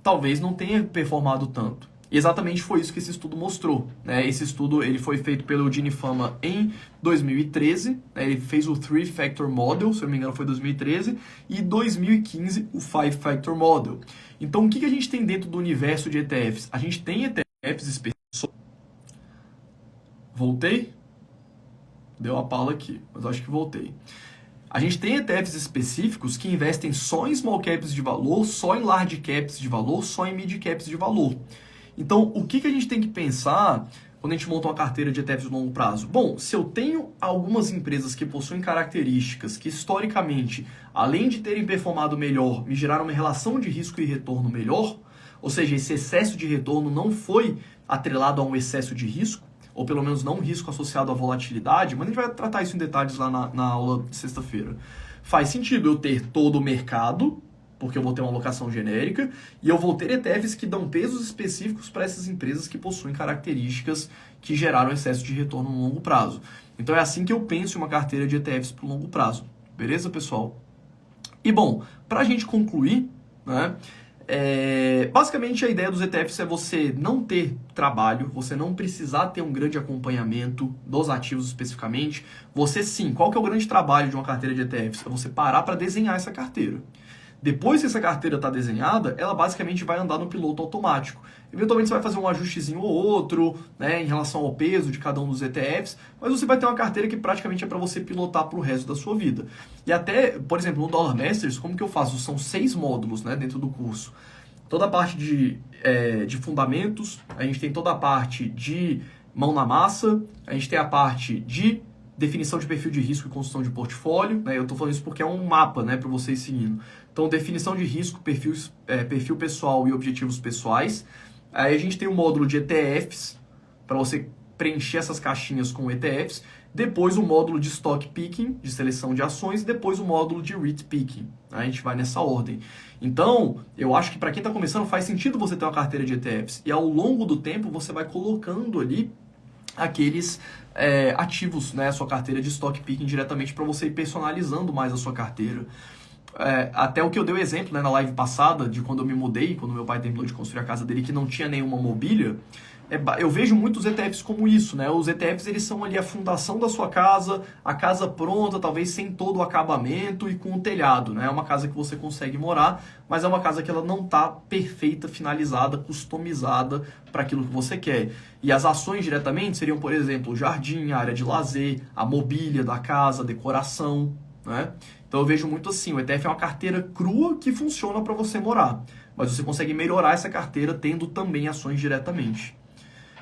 A: talvez não tenha performado tanto. E exatamente foi isso que esse estudo mostrou, né? Esse estudo ele foi feito pelo Eugene Fama em 2013, né? Ele fez o 3-Factor Model, se eu não me engano foi 2013, e 2015 o 5-Factor Model. Então o que a gente tem dentro do universo de ETFs? A gente tem ETFs específicos. Voltei? Deu uma pala aqui, mas acho que voltei. A gente tem ETFs específicos que investem só em small caps de valor, só em large caps de valor, só em mid caps de valor. Então, o que a gente tem que pensar quando a gente monta uma carteira de ETFs de longo prazo? Bom, se eu tenho algumas empresas que possuem características que, historicamente, além de terem performado melhor, me geraram uma relação de risco e retorno melhor, ou seja, esse excesso de retorno não foi atrelado a um excesso de risco, ou pelo menos não um risco associado à volatilidade, mas a gente vai tratar isso em detalhes lá na aula de sexta-feira. Faz sentido eu ter todo o mercado, porque eu vou ter uma alocação genérica, e eu vou ter ETFs que dão pesos específicos para essas empresas que possuem características que geraram excesso de retorno no longo prazo. Então é assim que eu penso em uma carteira de ETFs para o longo prazo. Beleza, pessoal? E bom, para a gente concluir, né, basicamente a ideia dos ETFs é você não ter trabalho, você não precisar ter um grande acompanhamento dos ativos especificamente. Você sim, qual que é o grande trabalho de uma carteira de ETFs? É você parar para desenhar essa carteira. Depois que essa carteira está desenhada, ela basicamente vai andar no piloto automático. Eventualmente você vai fazer um ajustezinho ou outro, né, em relação ao peso de cada um dos ETFs, mas você vai ter uma carteira que praticamente é para você pilotar para o resto da sua vida. E até, por exemplo, no Dollar Masters, como que eu faço? São 6 módulos, né, dentro do curso. Toda a parte de fundamentos, a gente tem toda a parte de mão na massa, a gente tem a parte de definição de perfil de risco e construção de portfólio, né? Eu estou falando isso porque é um mapa, né, para vocês seguindo. Então, definição de risco, perfil pessoal e objetivos pessoais. Aí a gente tem o módulo de ETFs, para você preencher essas caixinhas com ETFs. Depois o módulo de Stock Picking, de seleção de ações. E depois o módulo de REIT Picking. A gente vai nessa ordem. Então, eu acho que para quem está começando, faz sentido você ter uma carteira de ETFs. E ao longo do tempo, você vai colocando ali aqueles ativos, né, a sua carteira de Stock Picking diretamente para você ir personalizando mais a sua carteira. Até o que eu dei o exemplo, né, na live passada, de quando eu me mudei, quando meu pai terminou de construir a casa dele, que não tinha nenhuma mobília, eu vejo muitos ETFs como isso, né? Os ETFs, eles são ali a fundação da sua casa, a casa pronta, talvez sem todo o acabamento e com o telhado, né? É uma casa que você consegue morar, mas é uma casa que ela não está perfeita, finalizada, customizada para aquilo que você quer. E as ações diretamente seriam, por exemplo, o jardim, a área de lazer, a mobília da casa, a decoração, né? Então eu vejo muito assim, o ETF é uma carteira crua que funciona para você morar, mas você consegue melhorar essa carteira tendo também ações diretamente.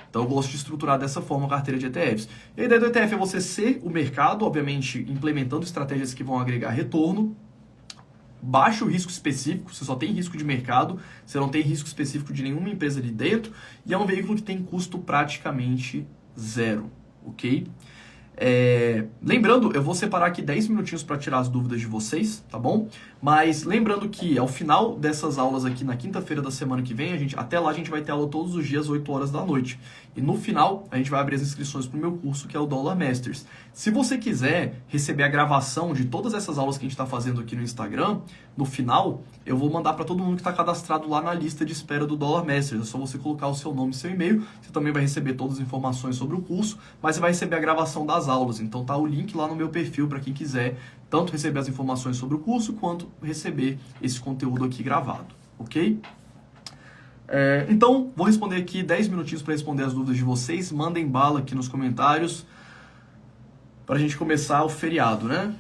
A: Então eu gosto de estruturar dessa forma a carteira de ETFs. E a ideia do ETF é você ser o mercado, obviamente implementando estratégias que vão agregar retorno, baixo risco específico, você só tem risco de mercado, você não tem risco específico de nenhuma empresa ali dentro, e é um veículo que tem custo praticamente zero, ok? Lembrando, eu vou separar aqui 10 minutinhos para tirar as dúvidas de vocês, tá bom? Mas lembrando que ao final dessas aulas aqui na quinta-feira da semana que vem, até lá a gente vai ter aula todos os dias, 8 horas da noite. E no final, a gente vai abrir as inscrições para o meu curso, que é o Dollar Masters. Se você quiser receber a gravação de todas essas aulas que a gente está fazendo aqui no Instagram, no final, eu vou mandar para todo mundo que está cadastrado lá na lista de espera do Dollar Masters. É só você colocar o seu nome e seu e-mail. Você também vai receber todas as informações sobre o curso, mas você vai receber a gravação das aulas. Então tá o link lá no meu perfil para quem quiser tanto receber as informações sobre o curso, quanto receber esse conteúdo aqui gravado, ok? Então, vou responder aqui 10 minutinhos para responder as dúvidas de vocês. Mandem bala aqui nos comentários para a gente começar o feriado, né?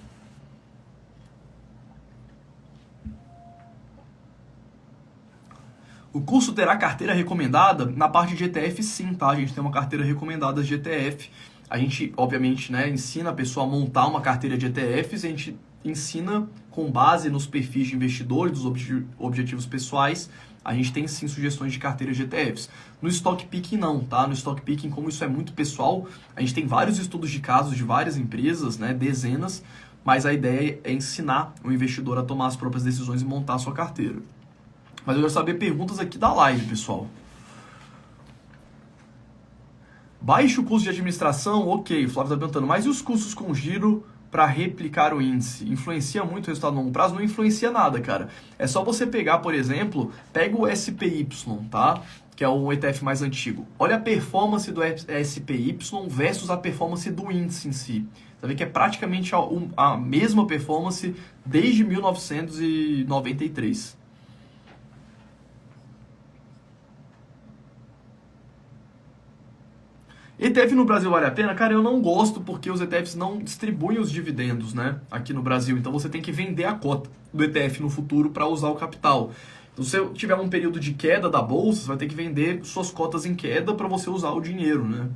A: O curso terá carteira recomendada? Na parte de ETF, sim, tá? A gente tem uma carteira recomendada de ETF. A gente, obviamente, né, ensina a pessoa a montar uma carteira de ETFs, a gente ensina com base nos perfis de investidores, dos objetivos pessoais, a gente tem sim sugestões de carteiras de ETFs. No Stock Picking não, tá? No Stock Picking, como isso é muito pessoal, a gente tem vários estudos de casos de várias empresas, né, dezenas, mas a ideia é ensinar o investidor a tomar as próprias decisões e montar a sua carteira. Mas eu quero saber perguntas aqui da live, pessoal. Baixo custo de administração, ok, o Flávio está perguntando, mas e os custos com giro para replicar o índice? Influencia muito o resultado a longo prazo? Não influencia nada, cara. É só você pegar, por exemplo, pega o SPY, tá? Que é o ETF mais antigo. Olha a performance do SPY versus a performance do índice em si. Você vê que é praticamente a mesma performance desde 1993. ETF no Brasil vale a pena? Cara, eu não gosto porque os ETFs não distribuem os dividendos, né, aqui no Brasil. Então você tem que vender a cota do ETF no futuro para usar o capital. Então se eu tiver um período de queda da bolsa, você vai ter que vender suas cotas em queda para você usar o dinheiro, né?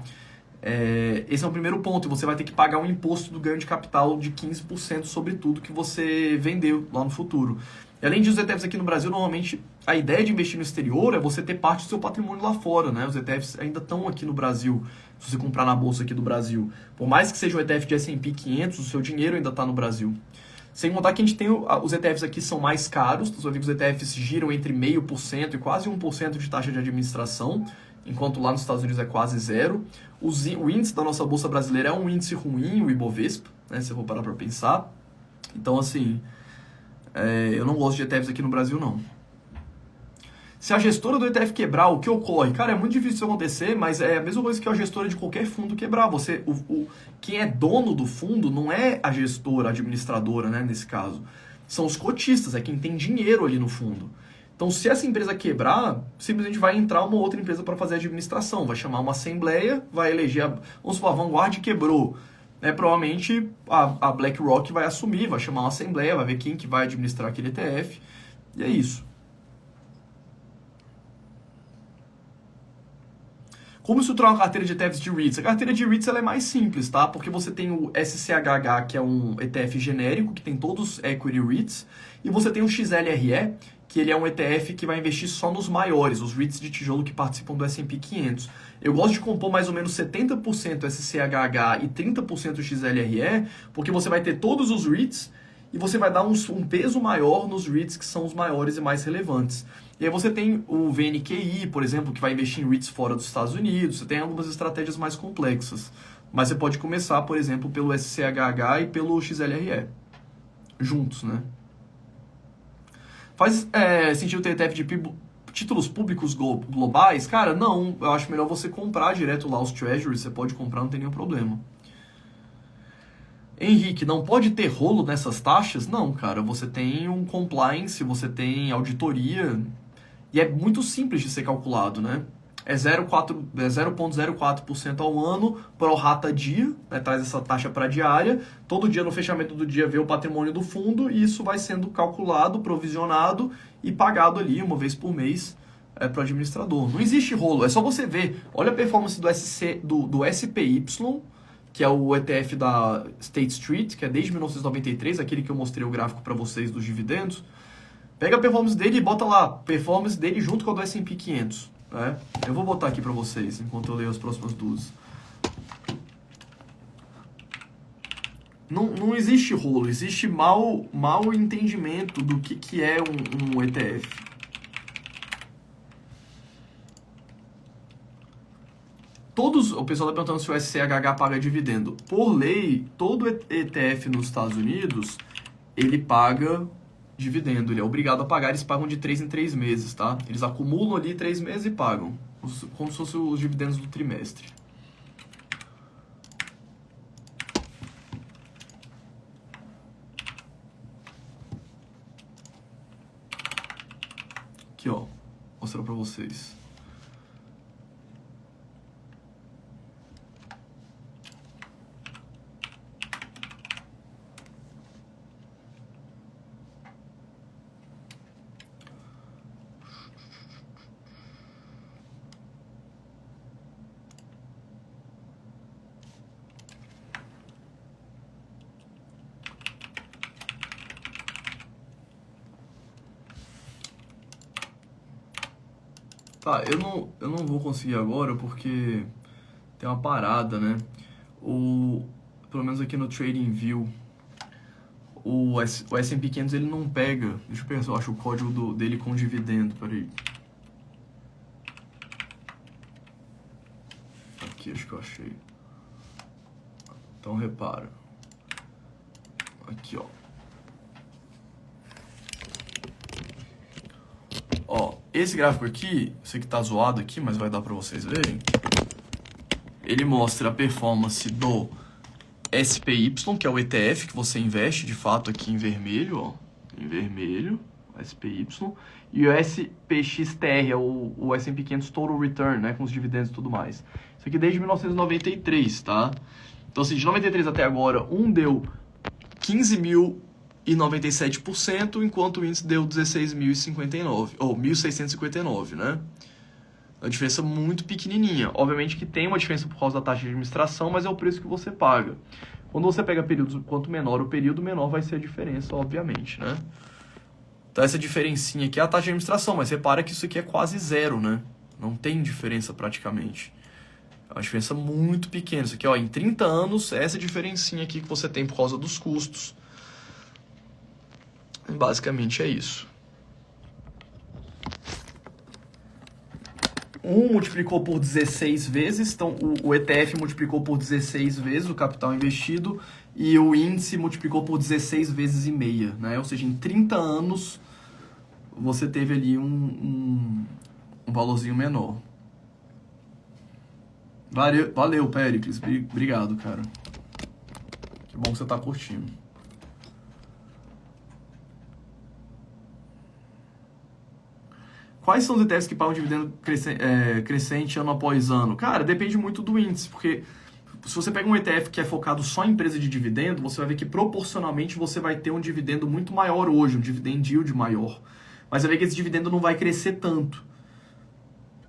A: Esse é o primeiro ponto. Você vai ter que pagar um imposto do ganho de capital de 15% sobre tudo que você vendeu lá no futuro. E além disso, os ETFs aqui no Brasil, normalmente, a ideia de investir no exterior é você ter parte do seu patrimônio lá fora, né? Os ETFs ainda estão aqui no Brasil, se você comprar na bolsa aqui do Brasil. Por mais que seja um ETF de S&P 500, o seu dinheiro ainda está no Brasil. Sem contar que a gente tem os ETFs aqui são mais caros, você vai ver que os ETFs giram entre 0,5% e quase 1% de taxa de administração, enquanto lá nos Estados Unidos é quase zero. O índice da nossa bolsa brasileira é um índice ruim, o Ibovespa, né, se eu for parar para pensar. Então, assim, eu não gosto de ETFs aqui no Brasil, não. Se a gestora do ETF quebrar, o que ocorre? Cara, é muito difícil isso acontecer, mas é a mesma coisa que a gestora de qualquer fundo quebrar. Quem é dono do fundo não é a gestora, a administradora, né, nesse caso. São os cotistas, é quem tem dinheiro ali no fundo. Então, se essa empresa quebrar, simplesmente vai entrar uma outra empresa para fazer a administração. Vai chamar uma assembleia, vai eleger, vamos supor, a Vanguard quebrou. Provavelmente a BlackRock vai assumir, vai chamar uma assembleia, vai ver quem que vai administrar aquele ETF. E é isso. Como estruturar uma carteira de ETFs de REITs? A carteira de REITs ela é mais simples, tá? Porque você tem o SCHH, que é um ETF genérico, que tem todos os equity REITs, e você tem o XLRE, que ele é um ETF que vai investir só nos maiores, os REITs de tijolo que participam do S&P 500. Eu gosto de compor mais ou menos 70% SCHH e 30% XLRE, porque você vai ter todos os REITs e você vai dar um peso maior nos REITs que são os maiores e mais relevantes. E aí você tem o VNQI, por exemplo, que vai investir em REITs fora dos Estados Unidos. Você tem algumas estratégias mais complexas. Mas você pode começar, por exemplo, pelo SCHH e pelo XLRE. Juntos, né? Faz sentido ter ETF de títulos públicos globais? Cara, não. Eu acho melhor você comprar direto lá os Treasuries. Você pode comprar, não tem nenhum problema. Henrique, não pode ter rolo nessas taxas? Não, cara. Você tem um compliance, você tem auditoria. E é muito simples de ser calculado, né? É 0,04% ao ano, pro rata dia, né? Traz essa taxa para diária. Todo dia, no fechamento do dia, vê o patrimônio do fundo e isso vai sendo calculado, provisionado e pagado ali uma vez por mês para o administrador. Não existe rolo, é só você ver. Olha a performance do SPY, que é o ETF da State Street, que é desde 1993, aquele que eu mostrei o gráfico para vocês dos dividendos. Pega a performance dele e bota lá, performance dele junto com a do S&P 500. Né? Eu vou botar aqui para vocês, enquanto eu leio as próximas duas. Não existe rolo, existe mau entendimento do que é um ETF. O pessoal está perguntando se o SCHH paga dividendo. Por lei, todo ETF nos Estados Unidos, ele paga dividendo, ele é obrigado a pagar, eles pagam de 3 em 3 meses, tá? Eles acumulam ali 3 meses e pagam, como se fossem os dividendos do trimestre. Aqui, ó, vou mostrar pra vocês. Tá, eu não vou conseguir agora porque tem uma parada, né? Pelo menos aqui no TradingView, o S&P 500 ele não pega. Deixa eu ver se eu acho o código dele com dividendo, peraí. Aqui, acho que eu achei. Então repara. Aqui, ó. Ó, esse gráfico aqui, sei que tá zoado aqui, mas vai dar pra vocês verem. Ele mostra a performance do SPY, que é o ETF que você investe, de fato, aqui em vermelho, ó. Em vermelho, SPY. E o SPXTR, é o S&P 500 Total Return, né, com os dividendos e tudo mais. Isso aqui desde 1993, tá? Então, assim, de 93 até agora, deu 15.097%, enquanto o índice deu 16.059, ou 1.659, né? Uma diferença muito pequenininha. Obviamente que tem uma diferença por causa da taxa de administração, mas é o preço que você paga. Quando você pega períodos, quanto menor o período, menor vai ser a diferença, obviamente, né? Então essa diferencinha aqui é a taxa de administração, mas repara que isso aqui é quase zero, né? Não tem diferença praticamente. É uma diferença muito pequena. Isso aqui, ó, em 30 anos, essa diferencinha aqui que você tem por causa dos custos. Basicamente é isso. Multiplicou por 16 vezes, então o ETF multiplicou por 16 vezes o capital investido e o índice multiplicou por 16 vezes e meia, né? Ou seja, em 30 anos você teve ali um valorzinho menor. Valeu, Péricles. Obrigado, cara. Que bom que você tá curtindo. Quais são os ETFs que pagam dividendo crescente ano após ano? Cara, depende muito do índice, porque se você pega um ETF que é focado só em empresa de dividendo, você vai ver que proporcionalmente você vai ter um dividendo muito maior hoje, um dividend yield maior. Mas você vai ver que esse dividendo não vai crescer tanto.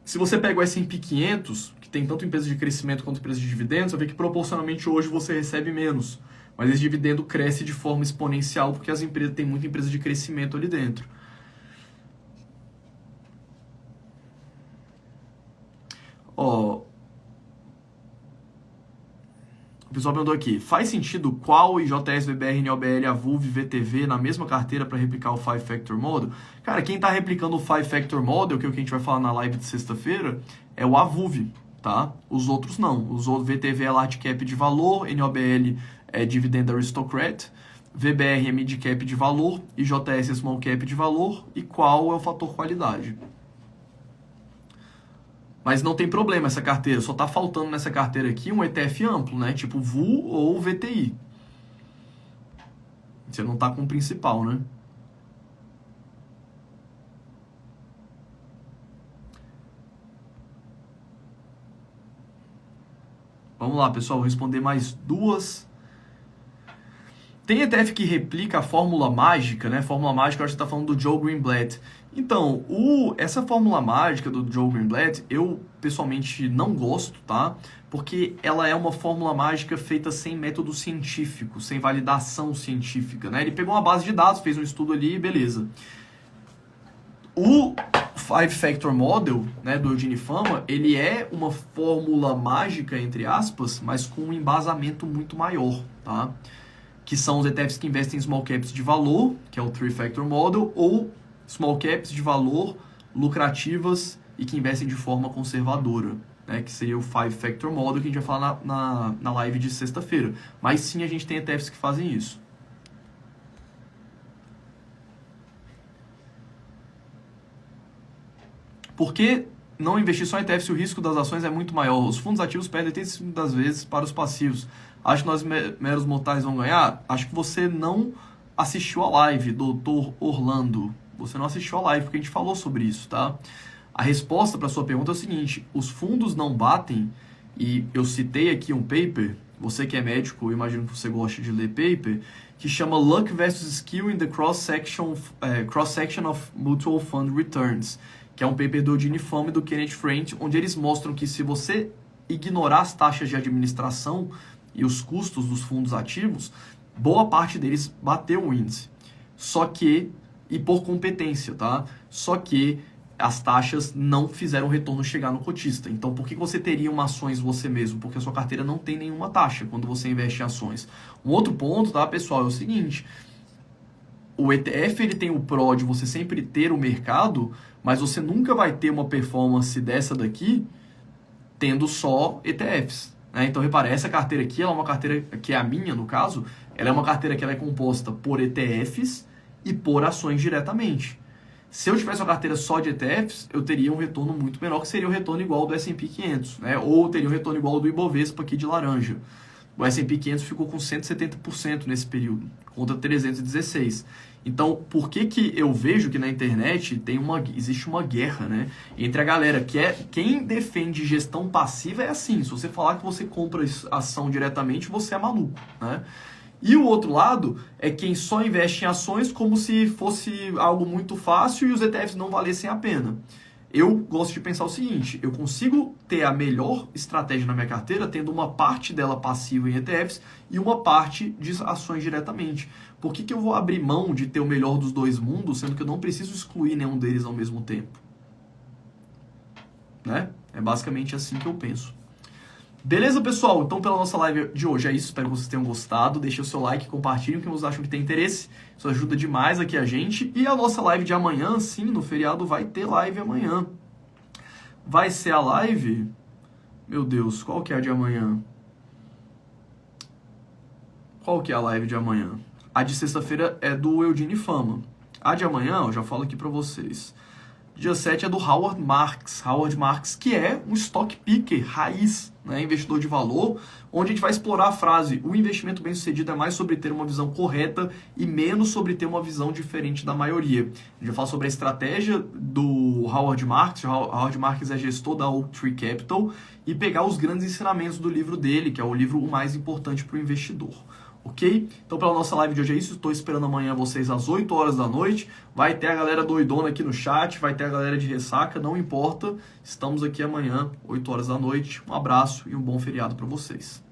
A: Se você pega o S&P 500, que tem tanto empresa de crescimento quanto empresa de dividendos, você vai ver que proporcionalmente hoje você recebe menos. Mas esse dividendo cresce de forma exponencial porque as empresas têm muita empresa de crescimento ali dentro. O pessoal perguntou aqui, faz sentido qual IJS, VBR, NOBL, AVUV, VTV na mesma carteira para replicar o 5 Factor Model? Cara, quem está replicando o 5 Factor Model, que é o que a gente vai falar na live de sexta-feira, é o AVUV, tá? Os outros não. Os outros, VTV é Large Cap de valor, NOBL é Dividend Aristocrat, VBR é Mid Cap de valor, IJS é Small Cap de valor, e qual é o fator qualidade. Mas não tem problema essa carteira, só está faltando nessa carteira aqui um ETF amplo, né? Tipo VU ou VTI. Você não está com o principal, né? Vamos lá, pessoal, vou responder mais duas. Tem ETF que replica a fórmula mágica, né? Fórmula mágica, eu acho que você está falando do Joe Greenblatt. Então, essa fórmula mágica do Joe Greenblatt, eu pessoalmente não gosto, tá? Porque ela é uma fórmula mágica feita sem método científico, sem validação científica, né? Ele pegou uma base de dados, fez um estudo ali e beleza. O 5 Factor Model, né, do Eugene Fama, ele é uma fórmula mágica, entre aspas, mas com um embasamento muito maior, tá? Que são os ETFs que investem em small caps de valor, que é o 3 Factor Model, ou small caps de valor, lucrativas e que investem de forma conservadora, né? Que seria o 5 Factor Model, que a gente vai falar na live de sexta-feira. Mas sim, a gente tem ETFs que fazem isso. Por que não investir só em ETF se o risco das ações é muito maior? Os fundos ativos perdem 85% das vezes para os passivos. Acho que nós meros mortais vão ganhar? Acho que você não assistiu a live, doutor Orlando. Você não assistiu a live porque a gente falou sobre isso, tá? A resposta para a sua pergunta é o seguinte, os fundos não batem, e eu citei aqui um paper, você que é médico, eu imagino que você gosta de ler paper, que chama Luck versus Skill in the Cross-Section of Mutual Fund Returns, que é um paper do Eugene Fama e do Kenneth Friend, onde eles mostram que se você ignorar as taxas de administração e os custos dos fundos ativos, boa parte deles bateu o índice. Só que, e por competência, tá? Só que as taxas não fizeram o retorno chegar no cotista. Então, por que você teria uma ações você mesmo? Porque a sua carteira não tem nenhuma taxa quando você investe em ações. Um outro ponto, tá, pessoal, é o seguinte... O ETF ele tem o pró de você sempre ter o mercado, mas você nunca vai ter uma performance dessa daqui tendo só ETFs. Né? Então, repara, essa carteira aqui, ela é uma carteira que é a minha, no caso, ela é uma carteira que ela é composta por ETFs e por ações diretamente. Se eu tivesse uma carteira só de ETFs, eu teria um retorno muito menor, que seria o retorno igual ao do S&P 500, né? Ou teria um retorno igual ao do Ibovespa aqui de laranja. O S&P 500 ficou com 170% nesse período, contra 316%. Então, por que eu vejo que na internet existe uma guerra, né? Entre a galera quem defende gestão passiva é assim, se você falar que você compra ação diretamente, você é maluco, né? E o outro lado é quem só investe em ações como se fosse algo muito fácil e os ETFs não valessem a pena. Eu gosto de pensar o seguinte, eu consigo ter a melhor estratégia na minha carteira tendo uma parte dela passiva em ETFs e uma parte de ações diretamente. Por que eu vou abrir mão de ter o melhor dos dois mundos, sendo que eu não preciso excluir nenhum deles ao mesmo tempo? Né? É basicamente assim que eu penso. Beleza, pessoal? Então, pela nossa live de hoje é isso. Espero que vocês tenham gostado. Deixem o seu like, compartilhem o que vocês acham que tem interesse. Isso ajuda demais aqui a gente. E a nossa live de amanhã, sim, no feriado vai ter live amanhã. Vai ser a live... Meu Deus, qual que é a de amanhã? Qual que é a live de amanhã? A de sexta-feira é do Eugene Fama. A de amanhã, eu já falo aqui pra vocês. Dia 7 é do Howard Marks. Howard Marks, que é um stock picker raiz, né? Investidor de valor, onde a gente vai explorar a frase: o investimento bem-sucedido é mais sobre ter uma visão correta e menos sobre ter uma visão diferente da maioria. A gente vai falar sobre a estratégia do Howard Marks. O Howard Marks é gestor da Oaktree Capital e pegar os grandes ensinamentos do livro dele, que é o livro o mais importante para o investidor. Ok? Então, pela nossa live de hoje é isso. Estou esperando amanhã vocês às 8 horas da noite. Vai ter a galera doidona aqui no chat, vai ter a galera de ressaca, não importa. Estamos aqui amanhã, 8 horas da noite. Um abraço e um bom feriado para vocês.